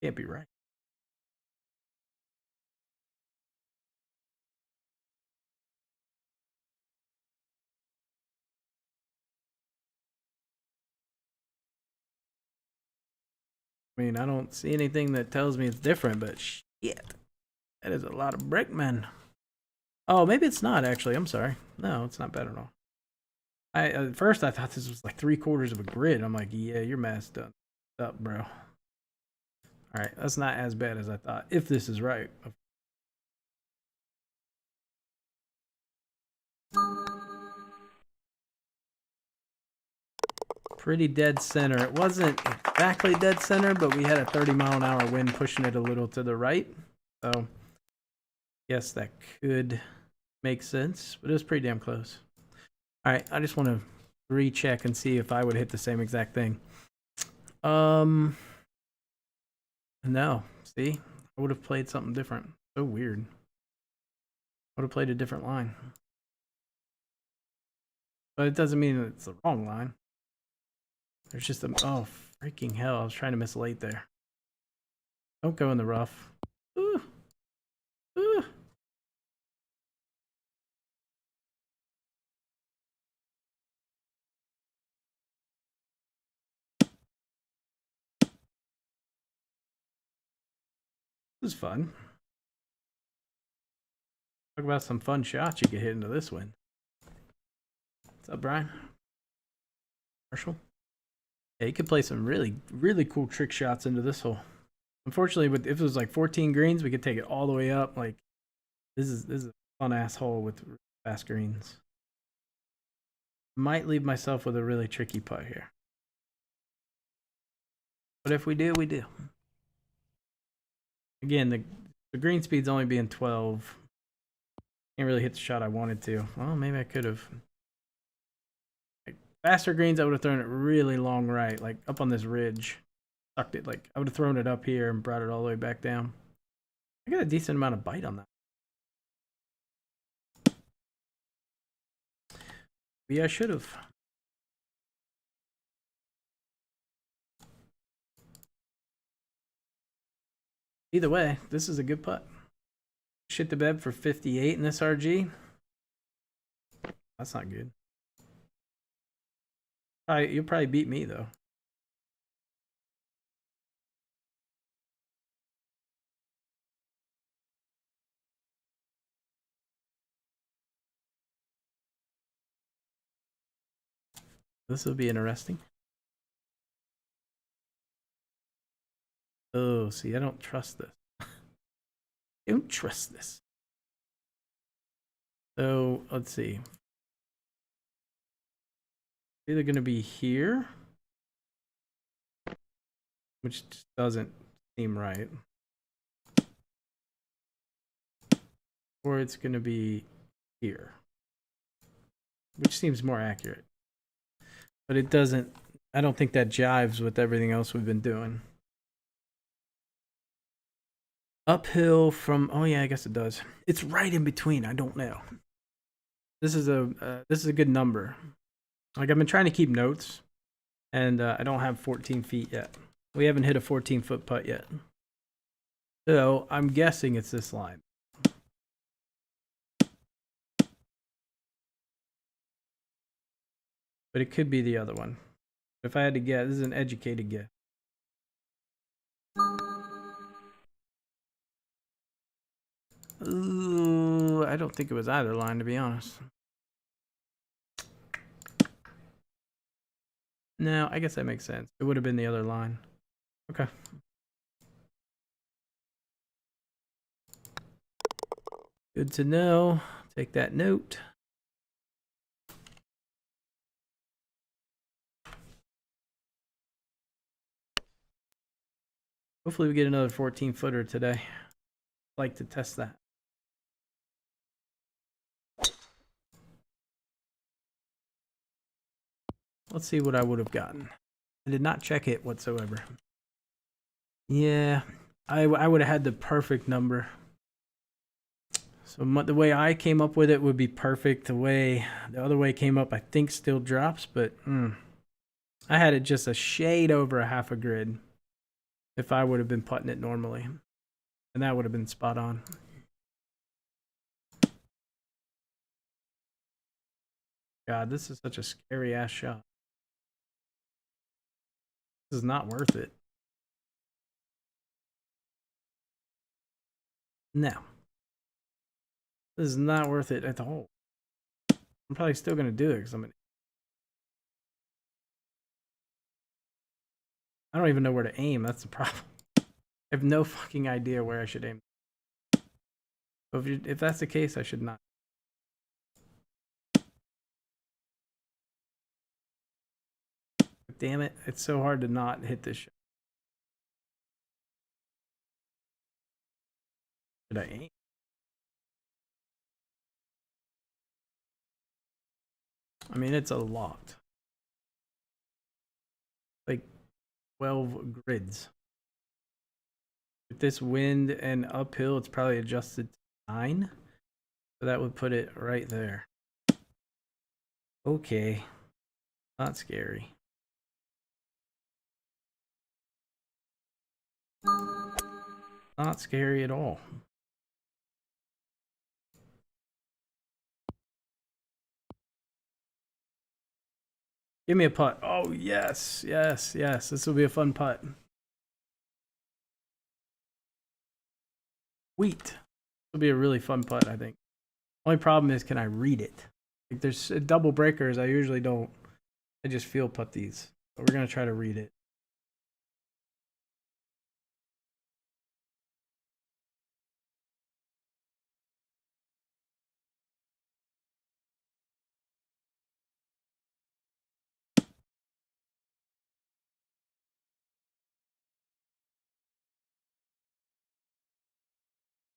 Can't be right. I mean, I don't see anything that tells me it's different, but shit, that is a lot of break, man. Oh, maybe it's not actually. I'm sorry. No, it's not bad at all. At first I thought this was like 3/4 of a grid. I'm like, yeah, you're messed up, bro. All right, that's not as bad as I thought. If this is right. Pretty dead center. It wasn't exactly dead center, but we had a 30-mile-an-hour wind pushing it a little to the right. So, yes, that could make sense, but it was pretty damn close. All right, I just want to recheck and see if I would hit the same exact thing. No. See? I would have played something different. So weird. I would have played a different line. But it doesn't mean it's the wrong line. There's just a... Oh, freaking hell. I was trying to miss late there. Don't go in the rough. Ooh. Ooh. This is fun. Talk about some fun shots you could hit into this wind. What's up, Brian? Marshall? Yeah, you could play some really cool trick shots into this hole. Unfortunately, if it was like 14 greens, we could take it all the way up. Like this is a fun ass hole with fast greens. Might leave myself with a really tricky putt here. But if we do, we do. Again, the green speed's only being 12. Can't really hit the shot I wanted to. Well, maybe I could have. Like, faster greens, I would have thrown it really long right, like up on this ridge. Sucked it, like I would have thrown it up here and brought it all the way back down. I got a decent amount of bite on that. Yeah, I should have. Either way, this is a good putt. Shit the bed for 58 in this RG. That's not good. You'll probably beat me though. This will be interesting. Oh, see, I don't trust this. I don't trust this. So let's see. Either going to be here which just doesn't seem right. Or it's going to be here, which seems more accurate. But it doesn't, I don't think that jives with everything else we've been doing. Uphill from, oh yeah, I guess it does. It's right in between. I don't know. This is a good number. Like, I've been trying to keep notes, and I don't have 14 feet yet. We haven't hit a 14-foot putt yet. So I'm guessing it's this line. But it could be the other one. If I had to guess, this is an educated guess. Ooh, I don't think it was either line, to be honest. No, I guess that makes sense. It would have been the other line. Okay. Good to know. Take that note. Hopefully we get another 14-footer today. I'd like to test that. Let's see what I would have gotten. I did not check it whatsoever. Yeah, I would have had the perfect number. So the way I came up with it would be perfect. The way the other way came up, I think still drops, but I had it just a shade over a half a grid if I would have been putting it normally. And that would have been spot on. God, this is such a scary ass shot. This is not worth it. No. This is not worth it at all. I'm probably still going to do it because I don't even know where to aim. That's the problem. I have no fucking idea where I should aim. So if that's the case, I should not. Damn it. It's so hard to not hit this shot. Should I aim? I mean, it's a lot. Like 12 grids. With this wind and uphill, it's probably adjusted to 9. So that would put it right there. Okay. Not scary. Not scary at all. Give me a putt. Oh, yes, yes, yes. This will be a fun putt. Wheat. This will be a really fun putt, I think. Only problem is, can I read it? Like, there's double breakers. I usually don't. I just feel putt these. But we're going to try to read it.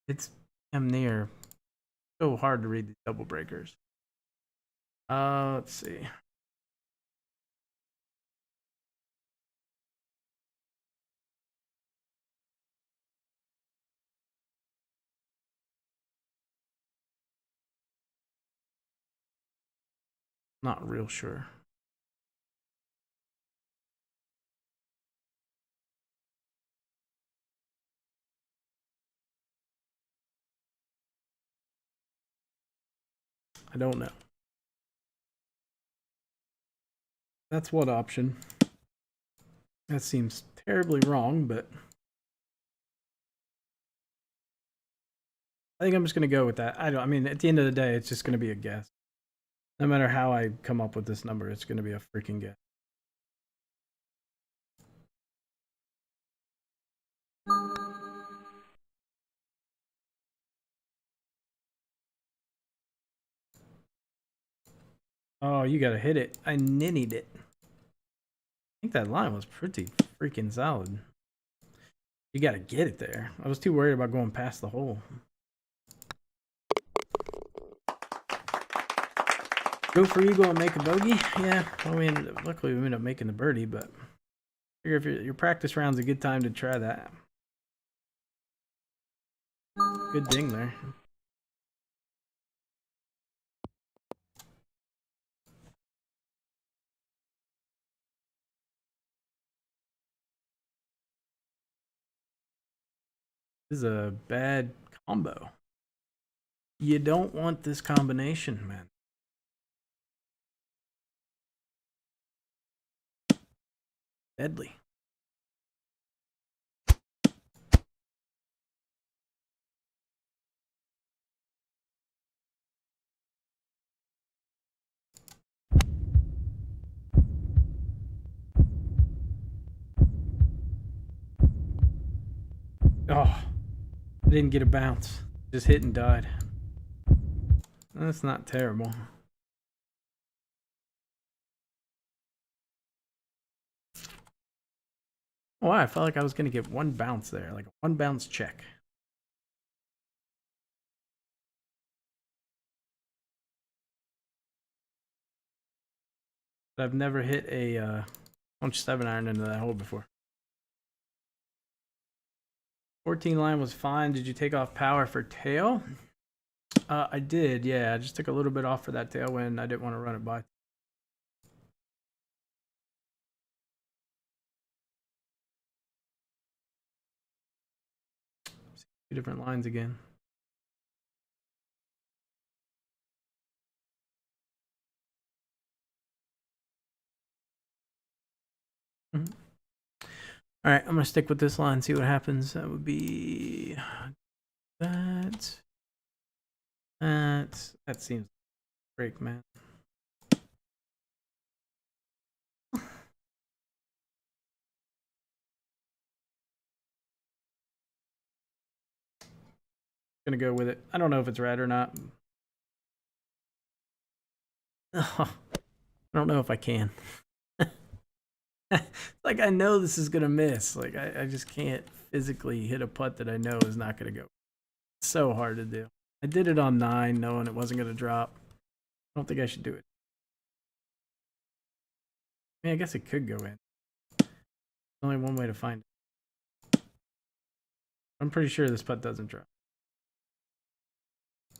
It's damn near so hard to read these double breakers. Let's see. Not real sure. I don't know. That's one option. That seems terribly wrong, but I think I'm just going to go with that. I mean, at the end of the day, it's just going to be a guess. No matter how I come up with this number, it's going to be a freaking guess. Oh, you got to hit it. I ninnied it. I think that line was pretty freaking solid. You got to get it there. I was too worried about going past the hole. Go for eagle and make a bogey? Yeah, I mean, luckily we ended up making the birdie, but I figure if your practice round's a good time to try that. Good ding there. This is a bad combo. You don't want this combination, man. Deadly. Oh, I didn't get a bounce. Just hit and died. That's not terrible. Oh, I felt like I was going to get one bounce there, like a one bounce check. But I've never hit a punch 7-iron into that hole before. 14 line was fine. Did you take off power for tail? I did, yeah. I just took a little bit off for that tailwind. I didn't want to run it by. Two different lines again. Mm-hmm. All right, I'm going to stick with this line, see what happens. That would be that. That seems break, man. Gonna go with it. I don't know if it's red or not. Oh, I don't know if I can. Like, I know this is gonna miss. Like, I just can't physically hit a putt that I know is not gonna go. It's so hard to do. I did it on 9 knowing it wasn't gonna drop. I don't think I should do it. I mean, I guess it could go in. There's only one way to find it. I'm pretty sure this putt doesn't drop.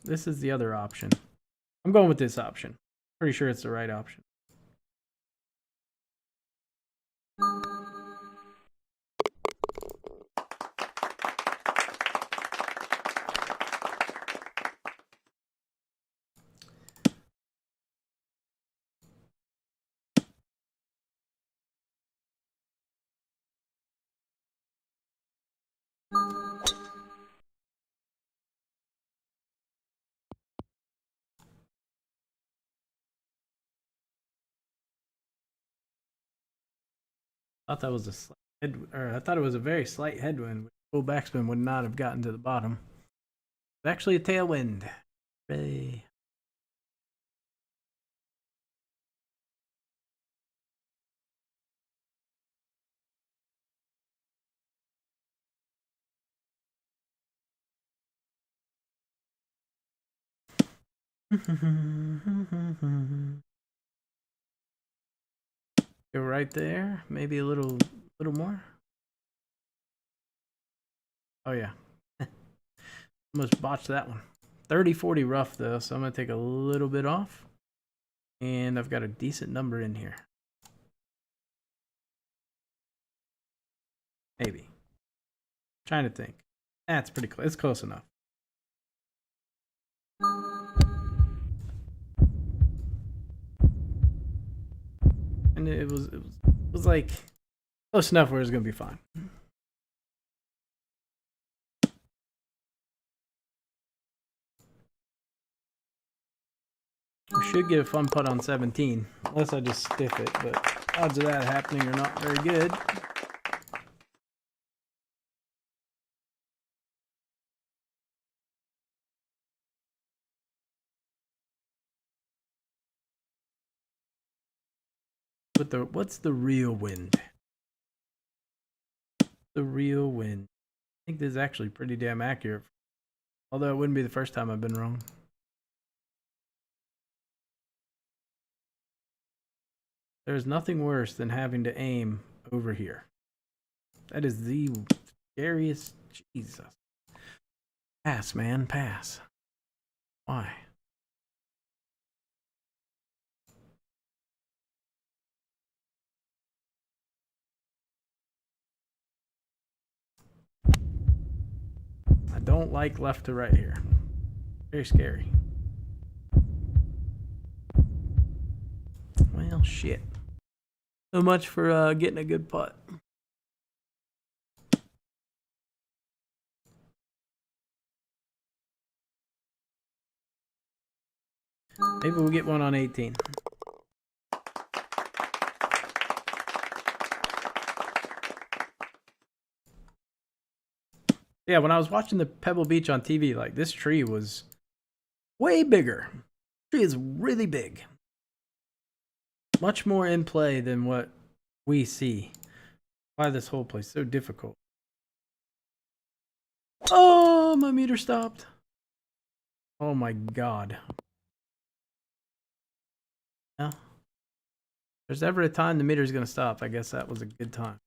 This is the other option. I'm going with this option. Pretty sure it's the right option. I thought that was a slight I thought it was a very slight headwind. Full backspin would not have gotten to the bottom. It's actually a tailwind. Hooray. Go right there. Maybe a little more. Oh yeah. Almost botched that one. 30-40 rough though, so I'm gonna take a little bit off. And I've got a decent number in here. Maybe. Trying to think. That's pretty close. It's close enough. And it was like close enough where it's gonna be fine. We should get a fun putt on 17, unless I just stiff it, but odds of that happening are not very good. But what's the real wind? The real wind. think this is actually pretty damn accurate. Although it wouldn't be the first time I've been wrong. There's nothing worse than having to aim over here. That is the scariest. Jesus. Pass, man, pass. Why? I don't like left to right here. Very scary. Well, shit. So much for getting a good putt. Maybe we'll get one on 18. Yeah, when I was watching the Pebble Beach on TV, like, this tree was way bigger. The tree is really big. Much more in play than what we see. Why this whole place is so difficult. Oh, my meter stopped. Oh my god. Yeah. If there's ever a time the meter's gonna stop, I guess that was a good time.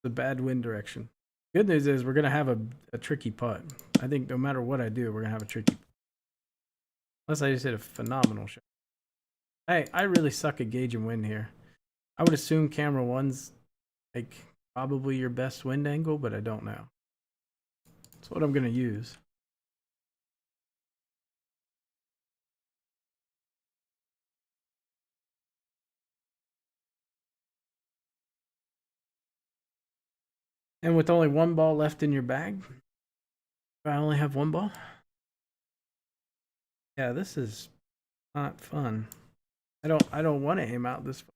The bad wind direction. Good news is we're gonna have a tricky putt. I think no matter what I do, we're gonna have a tricky putt. Unless I just hit a phenomenal shot. Hey, I really suck at gauging wind here. I would assume camera one's like probably your best wind angle, but I don't know. That's what I'm gonna use. And with only one ball left in your bag, I only have one ball. Yeah, this is not fun. I don't want to aim out this far.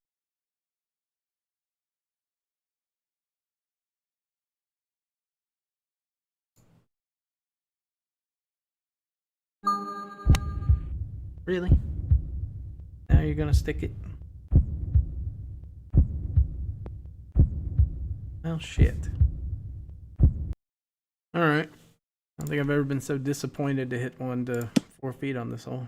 Really? Now you're gonna stick it? Well, shit. Alright. I don't think I've ever been so disappointed to hit one to 4 feet on this hole.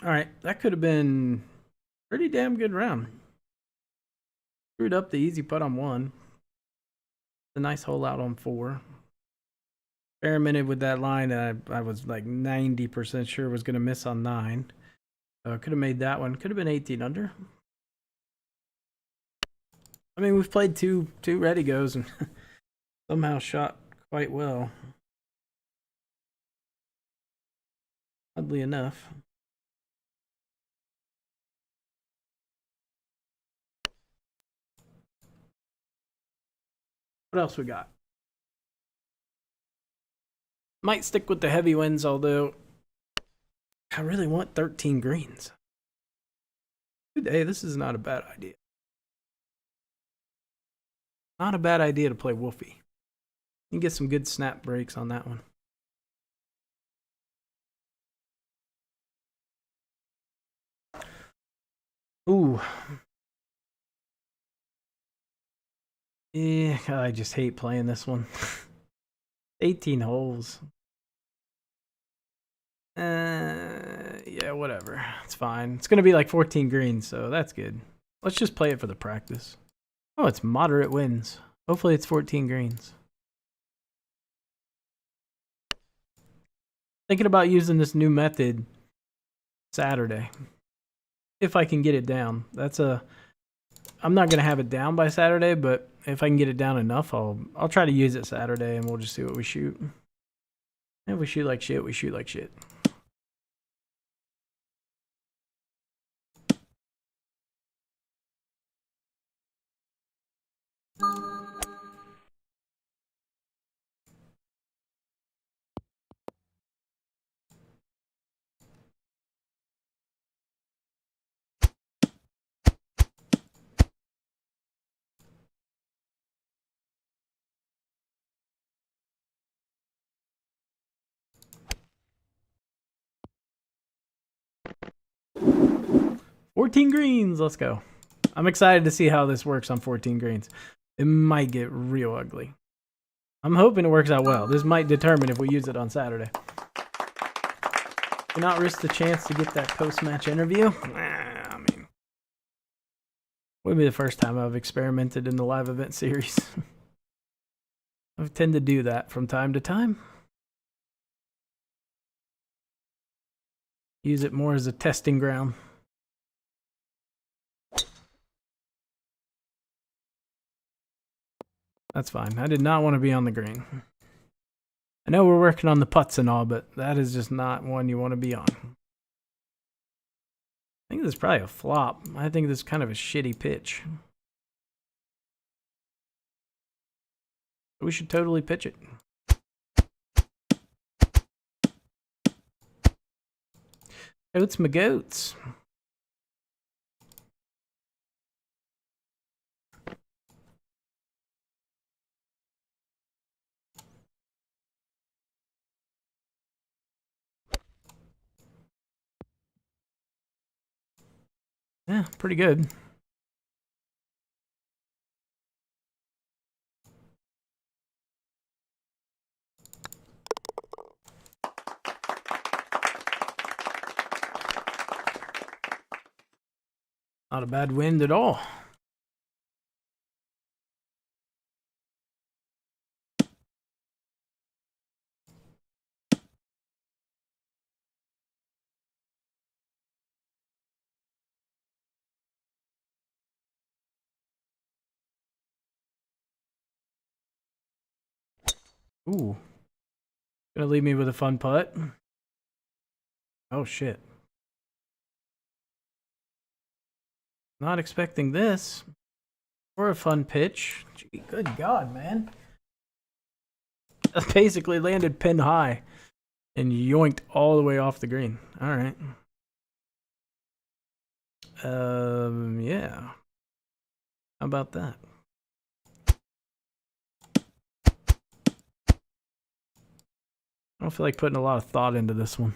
Alright, that could have been a pretty damn good round. Screwed up the easy putt on 1. A nice hole out on 4. Experimented with that line I was like 90% sure was going to miss on 9. So I could have made that one. Could have been 18 under. I mean, we've played two ready goes and somehow shot quite well. Oddly enough. What else we got? Might stick with the heavy winds, although I really want 13 greens. Hey, this is not a bad idea. Not a bad idea to play Wolfie. You can get some good snap breaks on that one. Ooh. Yeah, I just hate playing this one. 18 holes. Yeah, whatever. It's fine. It's going to be like 14 greens, so that's good. Let's just play it for the practice. Oh, it's moderate winds. Hopefully it's 14 greens. Thinking about using this new method Saturday. If I can get it down. I'm not going to have it down by Saturday, but if I can get it down enough, I'll try to use it Saturday and we'll just see what we shoot. And if we shoot like shit, we shoot like shit. 14 greens. Let's go. I'm excited to see how this works on 14 greens. It might get real ugly. I'm hoping it works out well. This might determine if we use it on Saturday. Do not risk the chance to get that post-match interview. I mean, would be the first time I've experimented in the live event series. I tend to do that from time to time. Use it more as a testing ground. That's fine. I did not want to be on the green. I know we're working on the putts and all, but that is just not one you want to be on. I think this is probably a flop. I think this is kind of a shitty pitch. We should totally pitch it. Oats my goats. Yeah, pretty good. Not a bad wind at all. Ooh. Gonna leave me with a fun putt. Oh shit. Not expecting this. Or a fun pitch. Gee, good God, man. I basically landed pin high and yoinked all the way off the green. Alright. Yeah. How about that? I don't feel like putting a lot of thought into this one.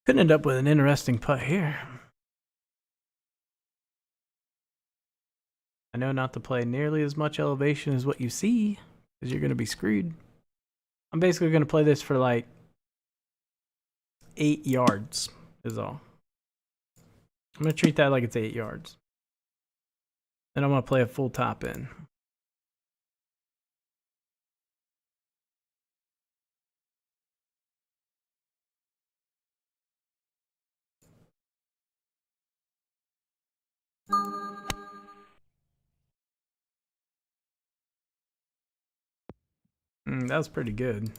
Could end up with an interesting putt here. I know not to play nearly as much elevation as what you see, because you're going to be screwed. I'm basically going to play this for like 8 yards is all. I'm going to treat that like it's 8 yards. Then I'm going to play a full top in. That was pretty good.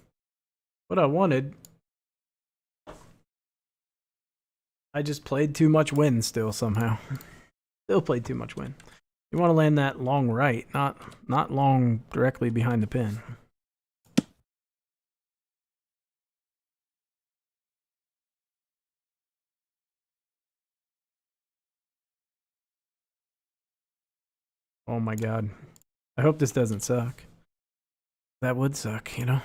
What I wanted, I just played too much wind still somehow. Still played too much wind. You want to land that long right, not long directly behind the pin. Oh my God. I hope this doesn't suck. That would suck, you know?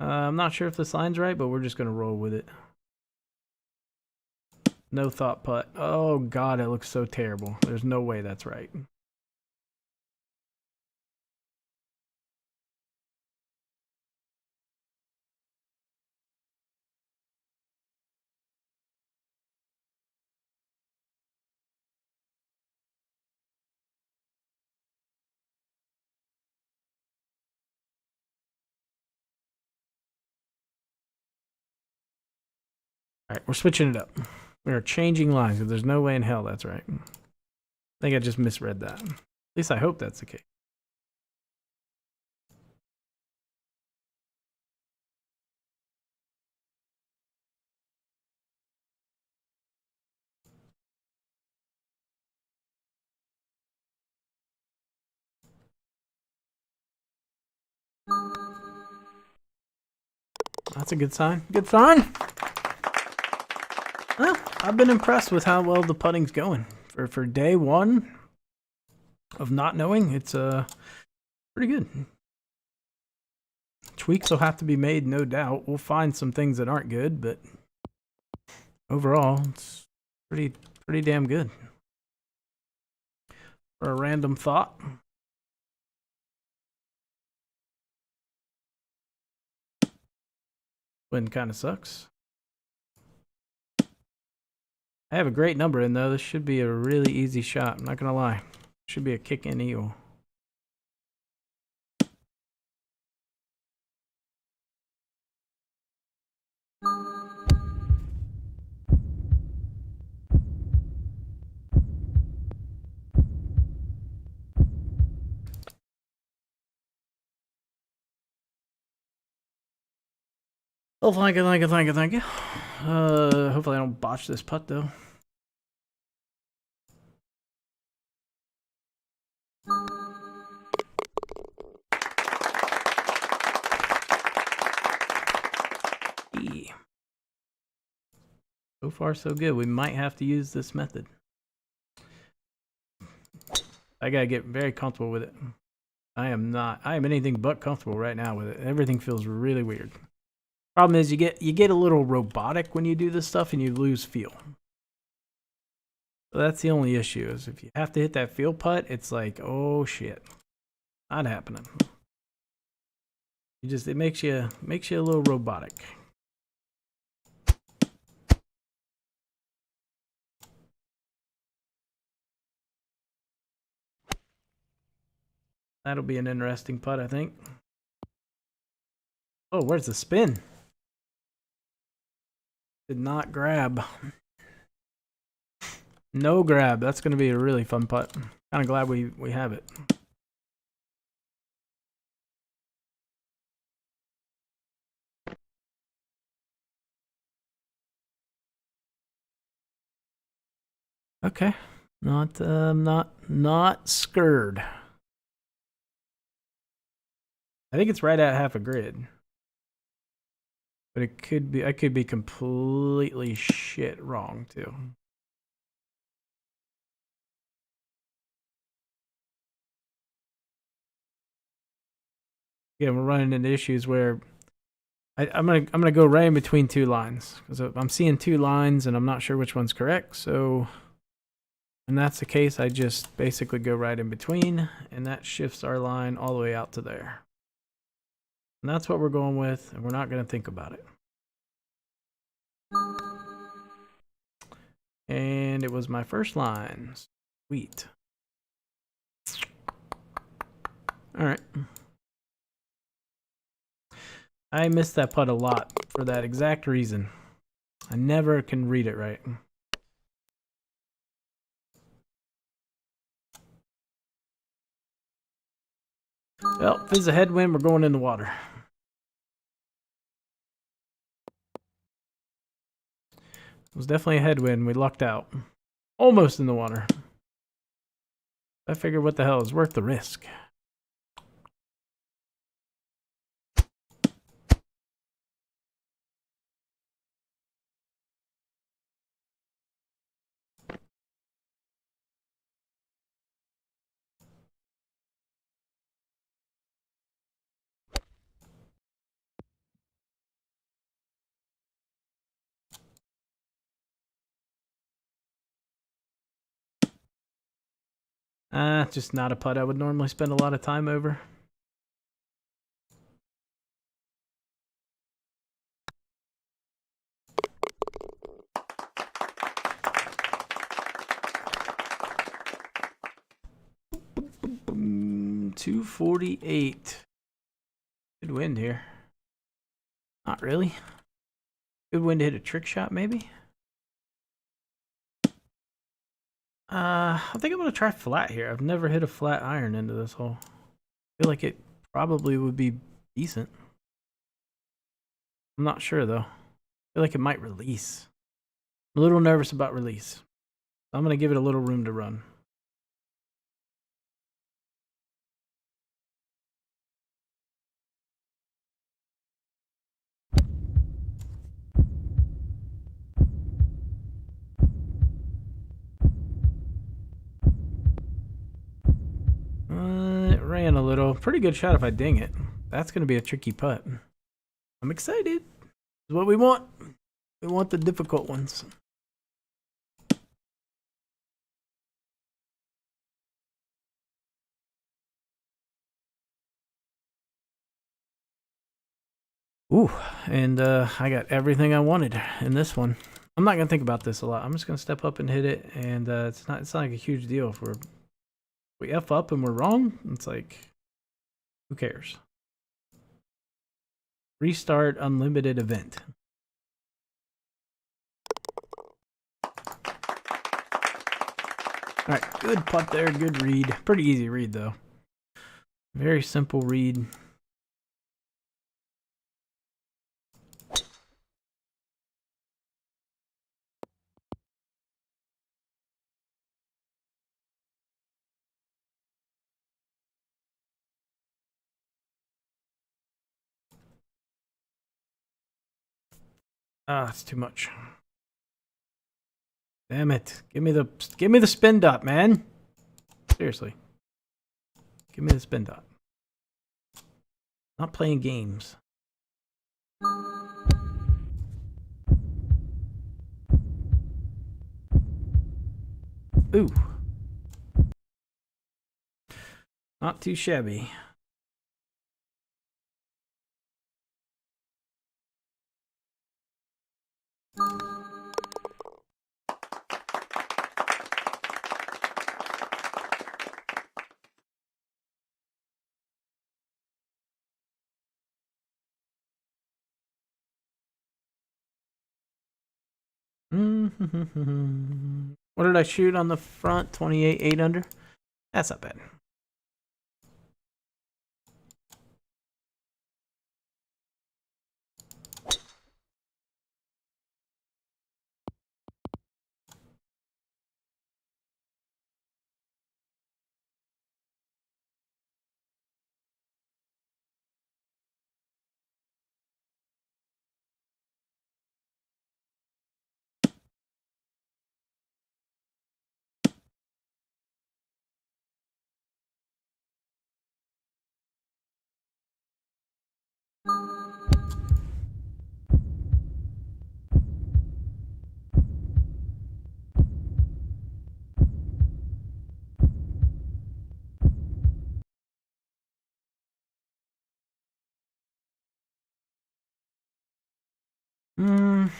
I'm not sure if this line's right, but we're just going to roll with it. No thought putt. Oh God, it looks so terrible. There's no way that's right. Alright, we're switching it up. We are changing lines, because there's no way in hell that's right. I think I just misread that. At least I hope that's the case. That's a good sign. Good sign. Well, I've been impressed with how well the putting's going. For day one of not knowing, it's pretty good. Tweaks will have to be made, no doubt. We'll find some things that aren't good, but overall, it's pretty damn good. For a random thought. Wind kind of sucks. I have a great number in though. This should be a really easy shot. I'm not gonna lie. Should be a kick in eagle. Oh, thank you. Hopefully I don't botch this putt though. So far, so good. We might have to use this method. I gotta get very comfortable with it. I am anything but comfortable right now with it. Everything feels really weird. Problem is you get a little robotic when you do this stuff and you lose feel. So that's the only issue, is if you have to hit that feel putt, it's like, oh shit. Not happening. It makes you a little robotic. That'll be an interesting putt, I think. Oh, where's the spin? Did not grab. No grab. That's going to be a really fun putt. Kind of glad we have it. Okay. Not scared. I think it's right at half a grid. But it could be, I could be completely shit wrong too. Yeah, we're running into issues where I'm gonna go right in between two lines, because I'm seeing two lines and I'm not sure which one's correct. So when that's the case, I just basically go right in between, and that shifts our line all the way out to there. And that's what we're going with, and we're not gonna think about it. And it was my first line. Sweet. All right. I missed that putt a lot for that exact reason. I never can read it right. Well, if it's a headwind, we're going in the water. It was definitely a headwind. We lucked out. Almost in the water. I figured, what the hell, is worth the risk. Just not a putt I would normally spend a lot of time over. Boom, 248. Good wind here. Not really. Good wind to hit a trick shot, maybe. I think I'm gonna try flat here. I've never hit a flat iron into this hole. I feel like it probably would be decent. I'm not sure though. I feel like it might release. I'm a little nervous about release. I'm gonna give it a little room to run. pretty good shot if I ding it. That's going to be a tricky putt. I'm excited. This is what we want. We want the difficult ones. Ooh, and I got everything I wanted in this one. I'm not gonna think about this a lot. I'm just gonna step up and hit it, and it's not like a huge deal if we f up and we're wrong. It's like, who cares? Restart unlimited event. All right, good putt there, good read. Pretty easy read though. Very simple read. Ah, it's too much. Damn it. Give me the spin dot, man. Seriously. Give me the spin dot. Not playing games. Ooh. Not too shabby. What did I shoot on the front? 28, 8 under? That's not bad.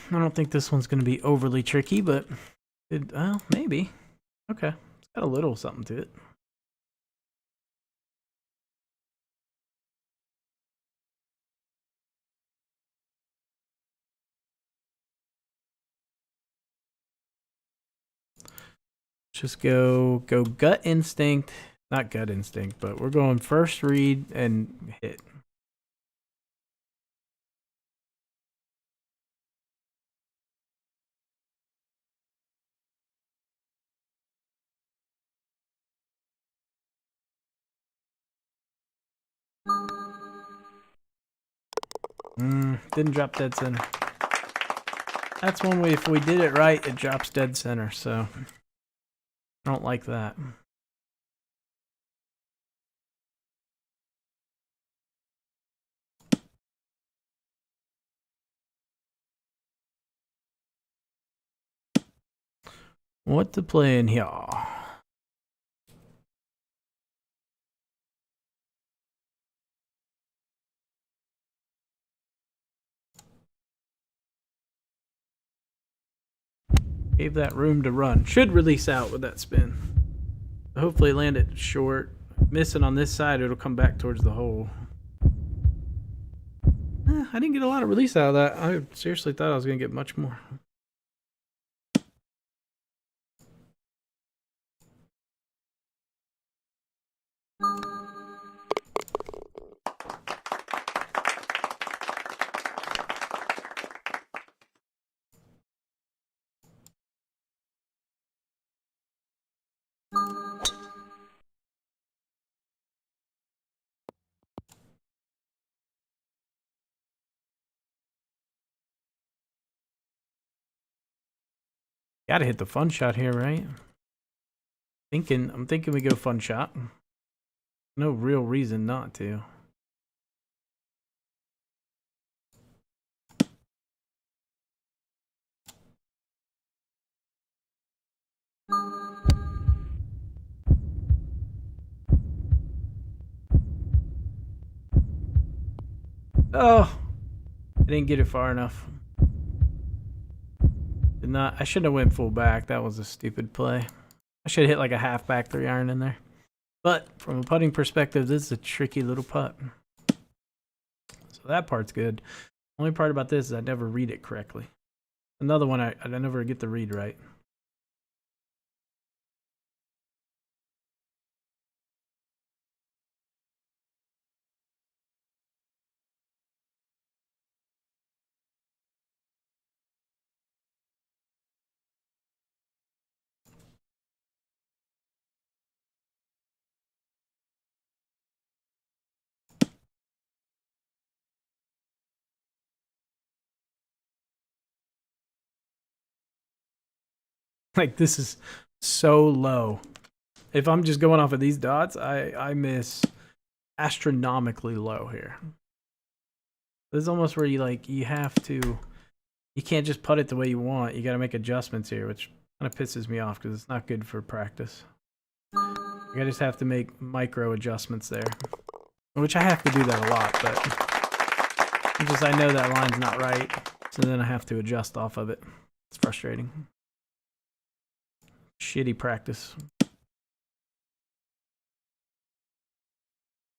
I don't think this one's going to be overly tricky, but well, maybe. Okay. It's got a little something to it. Just go gut instinct. Not gut instinct, but we're going first read and hit. Didn't drop dead center. That's one way, if we did it right, it drops dead center, so I don't like that. What to play in here? Gave that room to run. Should release out with that spin. Hopefully land it short. Missing on this side, it'll come back towards the hole. I didn't get a lot of release out of that. I seriously thought I was going to get much more. Gotta hit the fun shot here, right? I'm thinking we go fun shot. No real reason not to. Oh, I didn't get it far enough. Did not. I shouldn't have went full back. That was a stupid play. I should have hit like a half back 3-iron in there. But from a putting perspective, this is a tricky little putt. So that part's good. Only part about this is I never read it correctly. Another one I never get the read right. Like, this is so low. If I'm just going off of these dots, I miss astronomically low here. This is almost where you have to, you can't just putt it the way you want. You got to make adjustments here, which kind of pisses me off because it's not good for practice. I just have to make micro adjustments there, which I have to do that a lot, but just I know that line's not right, so then I have to adjust off of it. It's frustrating. Shitty practice.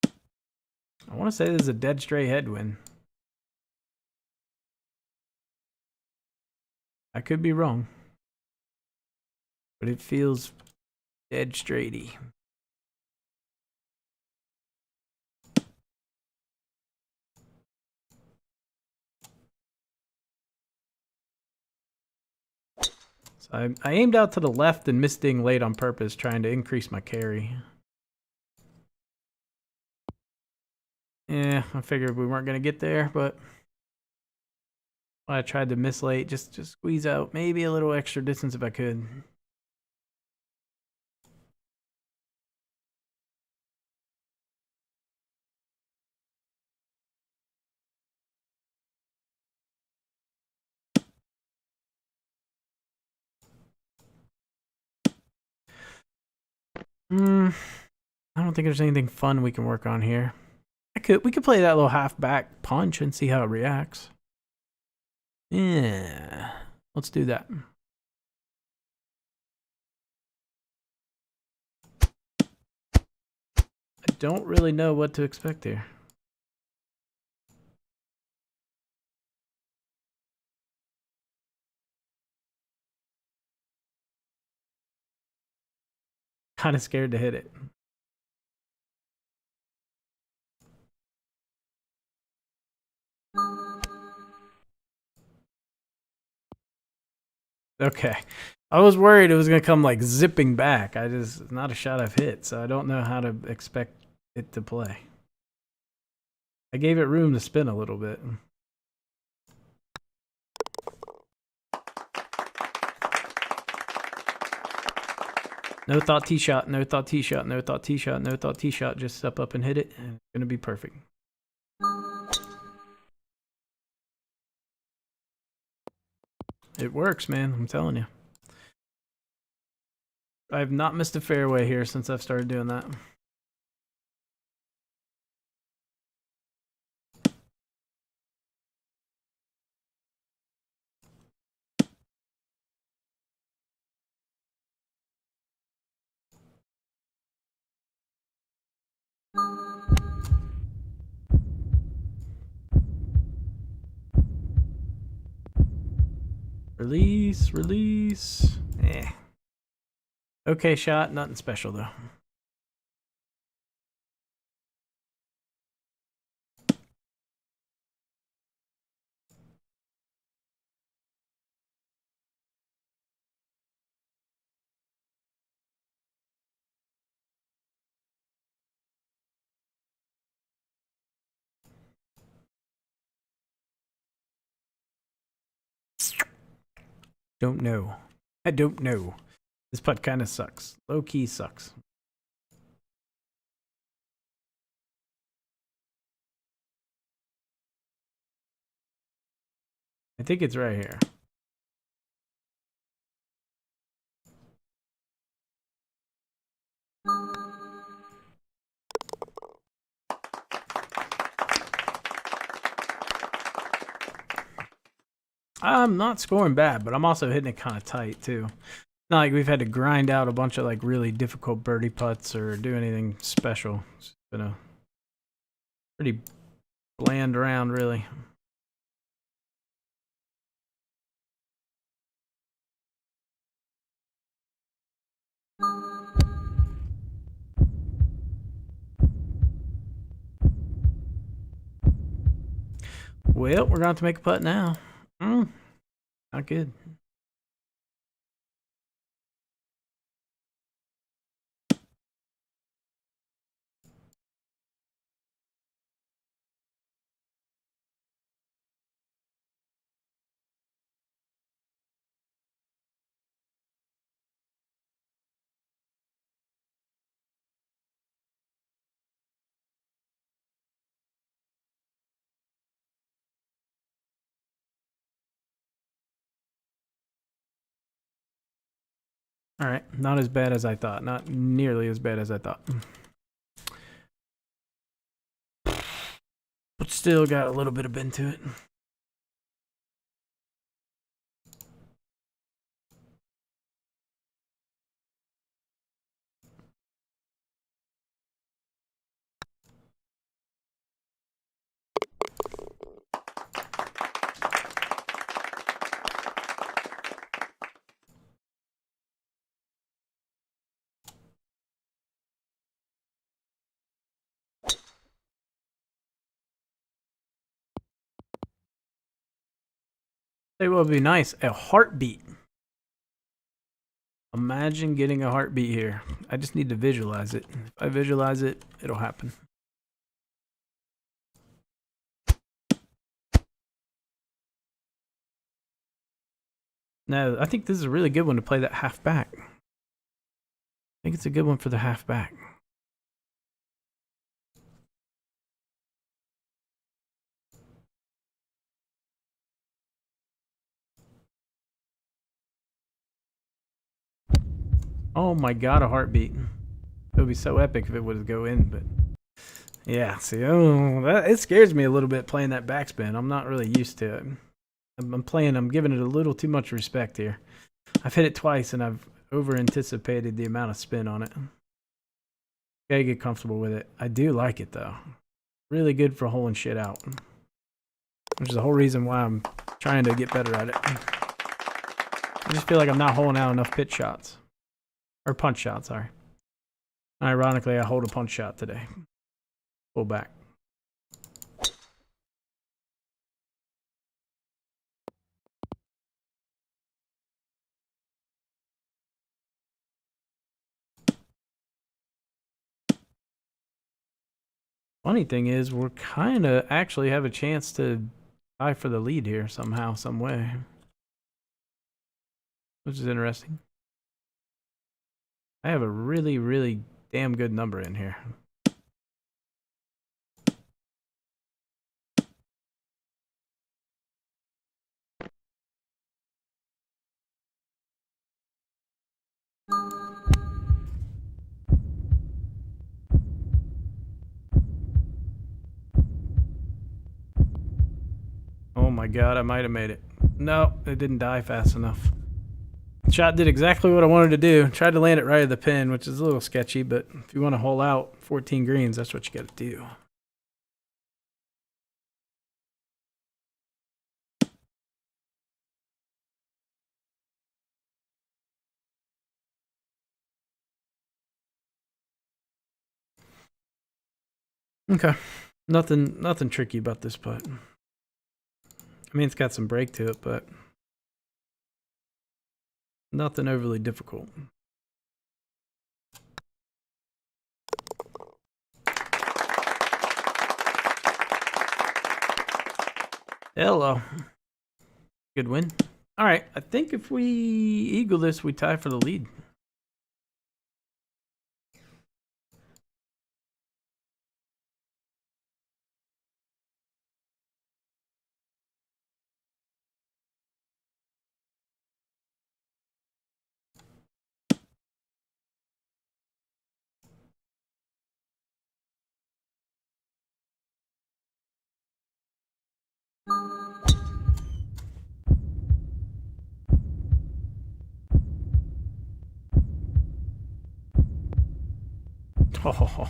I want to say there's a dead straight headwind. I could be wrong, but it feels dead straighty. So I aimed out to the left and missed ding late on purpose, trying to increase my carry. Yeah, I figured we weren't going to get there, but I tried to miss late, just squeeze out maybe a little extra distance if I could. I don't think there's anything fun we can work on here. We could play that little half back punch and see how it reacts. Yeah, let's do that. I don't really know what to expect here. Kind of scared to hit it. Okay. I was worried it was going to come like zipping back. Not a shot I've hit, so I don't know how to expect it to play. I gave it room to spin a little bit. No thought tee shot, no thought tee shot, no thought tee shot, no thought tee shot. Just step up and hit it, and it's going to be perfect. It works, man. I'm telling you. I've not missed a fairway here since I've started doing that. Release, release. Eh. Okay shot, nothing special though. Don't know. I don't know. This putt kind of sucks. Low key sucks. I think it's right here. I'm not scoring bad, but I'm also hitting it kind of tight too. Not like we've had to grind out a bunch of like really difficult birdie putts or do anything special. It's been a pretty bland round, really. Well, we're going to have to make a putt now. Not good. All right, not as bad as I thought. Not nearly as bad as I thought. But still got a little bit of bend to it. Say what would be nice, a heartbeat. Imagine getting a heartbeat here. I just need to visualize it. If I visualize it, it'll happen. No, I think this is a really good one to play that half back. I think it's a good one for the half back. Oh my god, a heartbeat. It would be so epic if it would go in, but yeah, see, it scares me a little bit playing that backspin. I'm not really used to it. I'm giving it a little too much respect here. I've hit it twice and I've over anticipated the amount of spin on it. Gotta get comfortable with it. I do like it though. Really good for holing shit out. Which is the whole reason why I'm trying to get better at it. I just feel like I'm not holding out enough pitch shots. Or punch shots, sorry. Ironically, I hold a punch shot today. Pull back. Funny thing is, we're kind of actually have a chance to tie for the lead here somehow, some way. Which is interesting. I have a really, really damn good number in here. Oh my god, I might have made it. No, it didn't die fast enough. Shot did exactly what I wanted to do. Tried to land it right at the pin, which is a little sketchy, but if you want to hole out 14 greens, that's what you got to do. Okay. Nothing tricky about this putt. I mean, it's got some break to it, but nothing overly difficult. Hello. Good win. All right, I think if we eagle this, we tie for the lead. Oh,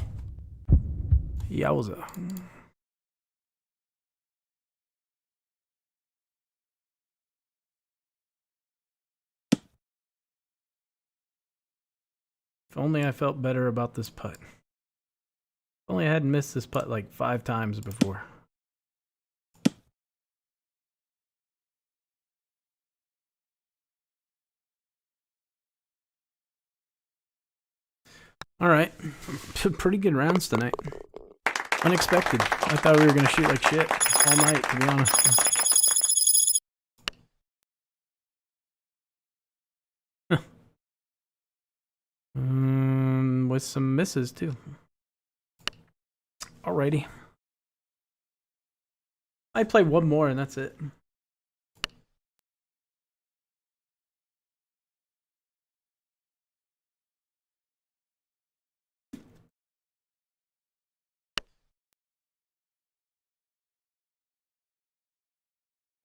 yowza. If only I felt better about this putt. If only I hadn't missed this putt like 5 times before. All right, pretty good rounds tonight. Unexpected. I thought we were gonna shoot like shit all night, to be honest. With some misses too. Alrighty. I play one more and that's it.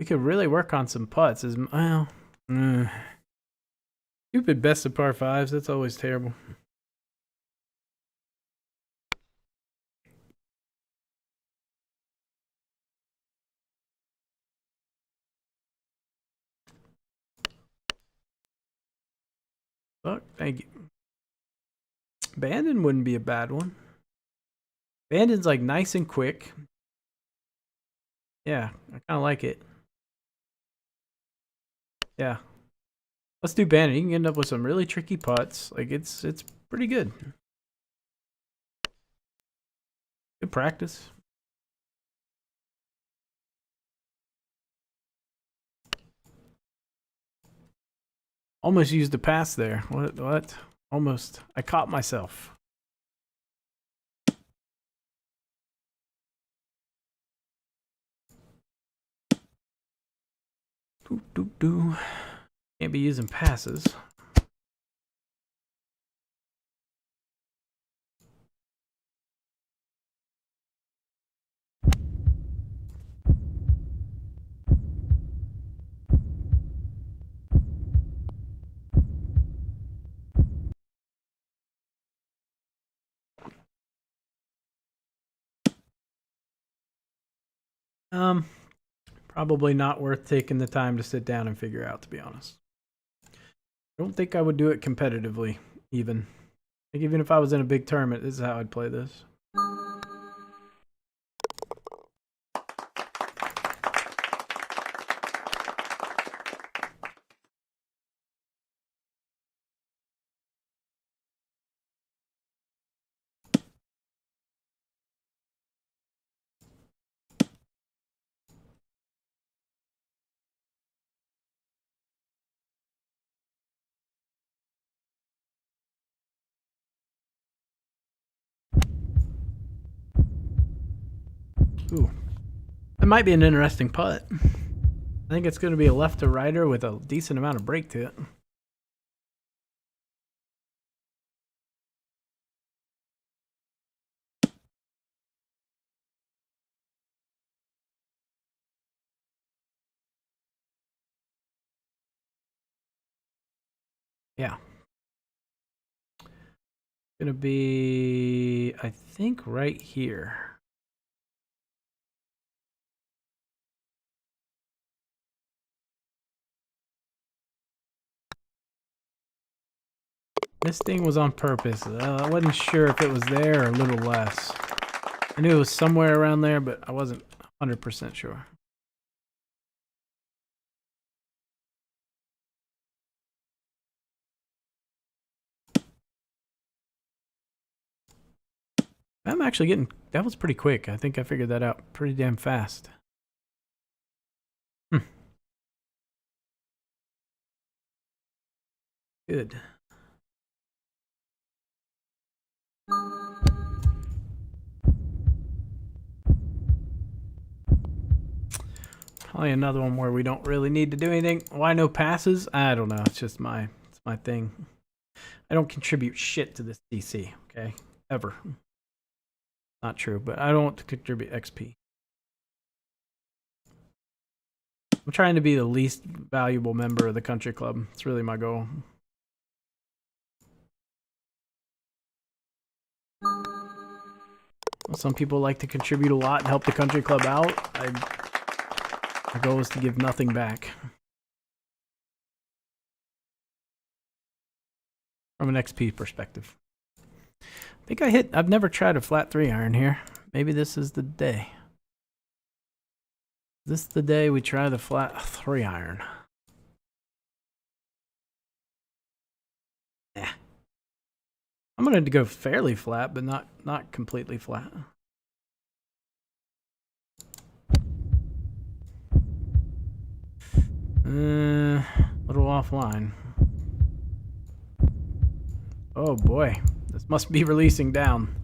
We could really work on some putts. Well, stupid best of par 5s. That's always terrible. Fuck, thank you. Bandon wouldn't be a bad one. Bandon's like nice and quick. Yeah, I kind of like it. Yeah. Let's do Bandon. You can end up with some really tricky putts. Like it's pretty good. Good practice. Almost used a pass there. What? Almost. I caught myself. Doo. Can't be using passes. Probably not worth taking the time to sit down and figure out, to be honest. I don't think I would do it competitively, even. Like, even if I was in a big tournament, this is how I'd play this. Ooh. That might be an interesting putt. I think it's going to be a left to righter with a decent amount of break to it. Yeah. Gonna be, I think, right here. This thing was on purpose. I wasn't sure if it was there or a little less. I knew it was somewhere around there, but I wasn't 100% sure. I'm actually getting, that was pretty quick. I think I figured that out pretty damn fast. Good. Probably another one where we don't really need to do anything. Why no passes? I don't know. It's just my thing. I don't contribute shit to this DC, okay? Ever. Not true, but I don't contribute XP. I'm trying to be the least valuable member of the country club. It's really my goal. Some people like to contribute a lot and help the country club out. My goal is to give nothing back. From an XP perspective. I think I've never tried a flat 3-iron here. Maybe this is the day. This is the day we try the flat 3-iron. Yeah. I'm gonna go fairly flat, but not completely flat. A little offline. Oh boy, this must be releasing down.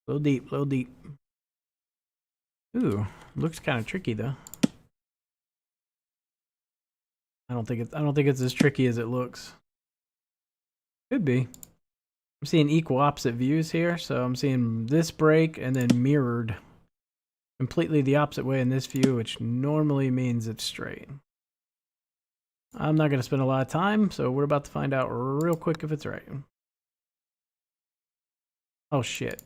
Little deep, little deep. Ooh, looks kind of tricky though. I don't think it's as tricky as it looks. Could be. I'm seeing equal opposite views here, so I'm seeing this break and then mirrored completely the opposite way in this view, which normally means it's straight. I'm not going to spend a lot of time, so we're about to find out real quick if it's right. Oh shit.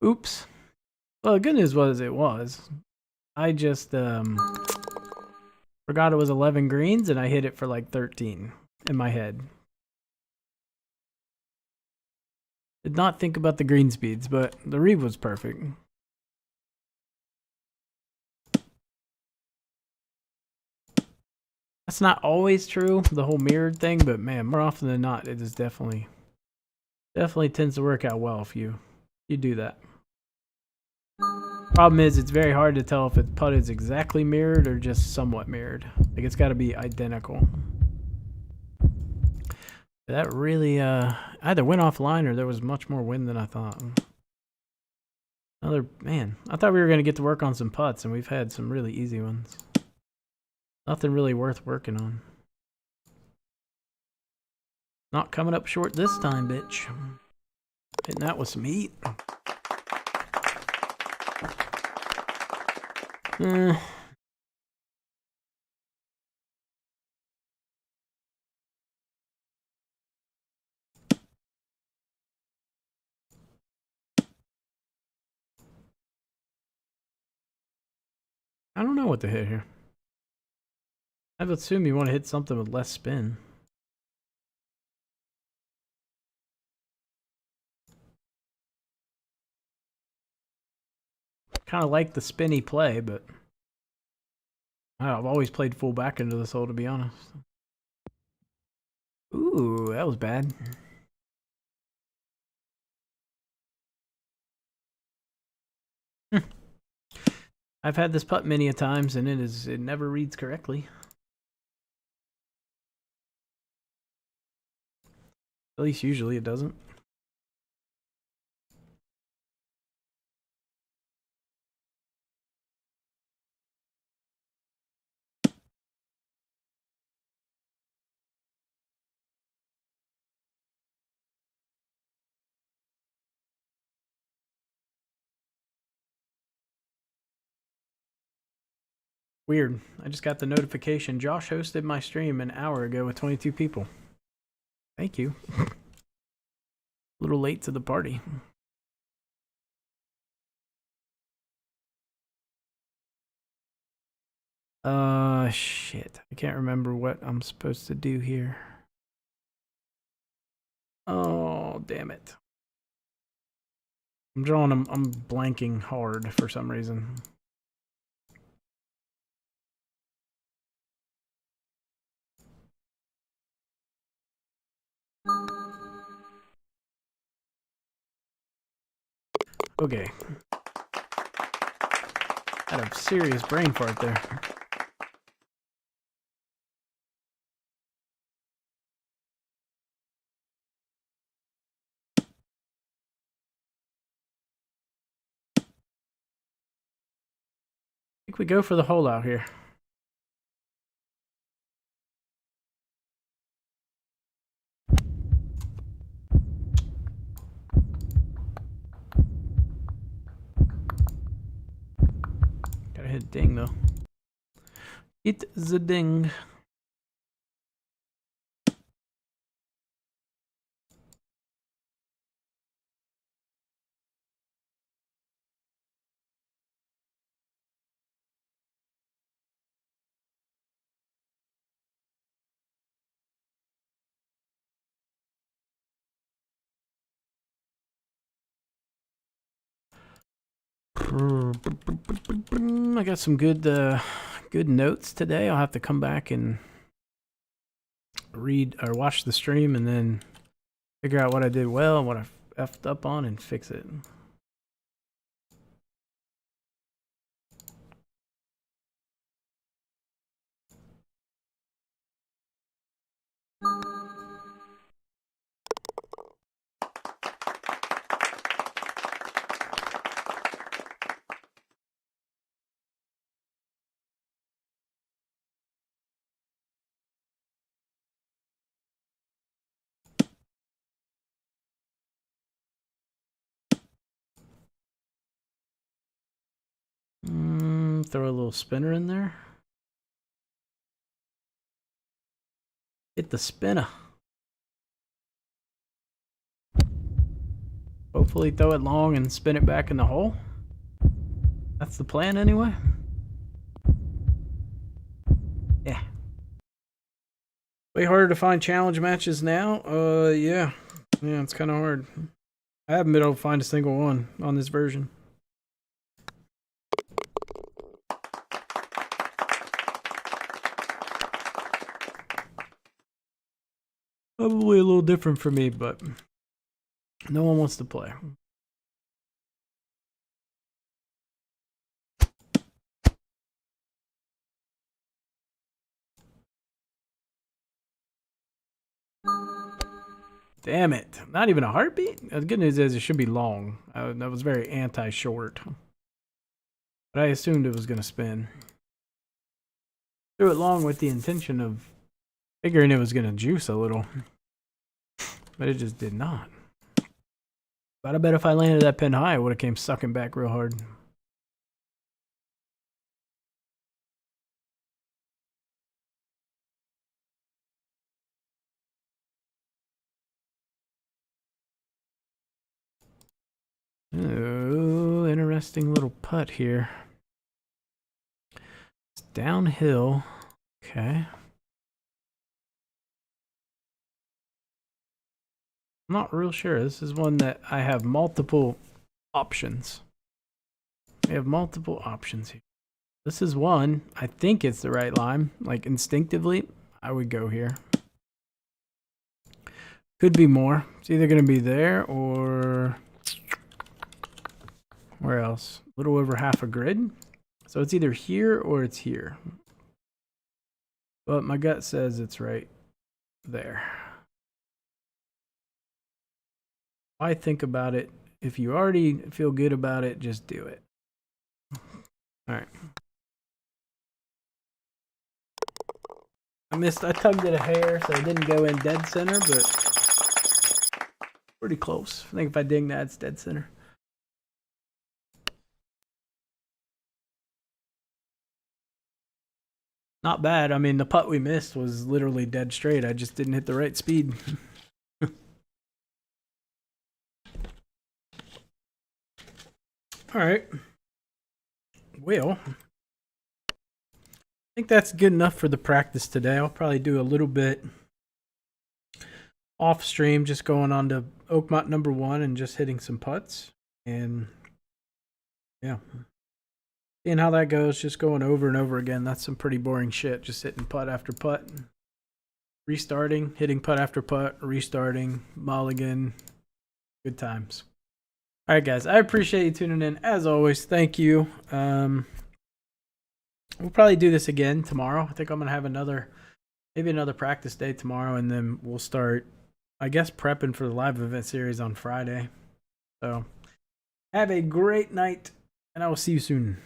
Oops. Well, the good news was it was. I just forgot it was 11 greens and I hit it for like 13 in my head. Did not think about the green speeds, but the read was perfect. That's not always true, the whole mirrored thing, but man, more often than not, it is definitely tends to work out well if you do that. Problem is, it's very hard to tell if its putt is exactly mirrored or just somewhat mirrored. Like, it's got to be identical. That really either went offline or there was much more wind than I thought. Man, I thought we were going to get to work on some putts, and we've had some really easy ones. Nothing really worth working on. Not coming up short this time, bitch. Hitting that with some heat. I don't know what to hit here. I would assume you want to hit something with less spin. Kind of like the spinny play, but I've always played full back into this hole, to be honest. Ooh, that was bad. I've had this putt many a times, and it never reads correctly. At least usually it doesn't. Weird. I just got the notification. Josh hosted my stream an hour ago with 22 people. Thank you. A little late to the party. Shit. I can't remember what I'm supposed to do here. Oh, damn it. I'm blanking hard for some reason. Okay. Had a serious brain fart there. I think we go for the hole out here. Gotta hit ding though. Hit the ding. I got some good notes today. I'll have to come back and read or watch the stream and then figure out what I did well and what I effed up on and fix it. Throw a little spinner in there. Hit the spinner. Hopefully throw it long and spin it back in the hole. That's the plan anyway. Yeah. Way harder to find challenge matches now. Yeah, it's kind of hard. I haven't been able to find a single one on this version. Probably a little different for me, but no one wants to play. Damn it. Not even a heartbeat? The good news is it should be long. That was very anti-short. But I assumed it was going to spin. Threw it long with the intention of figuring it was going to juice a little. But it just did not. But I bet if I landed that pin high, it would have came sucking back real hard. Oh, interesting little putt here. It's downhill. Okay. I'm not real sure. This is one that I have multiple options. We have multiple options here. This is one. I think it's the right line. Like instinctively, I would go here. Could be more. It's either going to be there or where else? A little over half a grid. So it's either here or it's here. But my gut says it's right there. Why think about it? If you already feel good about it, just do it. All right. I tugged it a hair, so it didn't go in dead center, but pretty close. I think if I ding that, it's dead center. Not bad. I mean, the putt we missed was literally dead straight. I just didn't hit the right speed. All right. Well, I think that's good enough for the practice today. I'll probably do a little bit off stream, just going on to Oakmont number 1 and just hitting some putts. And yeah, seeing how that goes, just going over and over again. That's some pretty boring shit, just hitting putt after putt. Restarting, hitting putt after putt, restarting, mulligan. Good times. All right, guys, I appreciate you tuning in. As always, thank you. We'll probably do this again tomorrow. I think I'm going to have maybe another practice day tomorrow, and then we'll start, I guess, prepping for the live event series on Friday. So have a great night, and I will see you soon.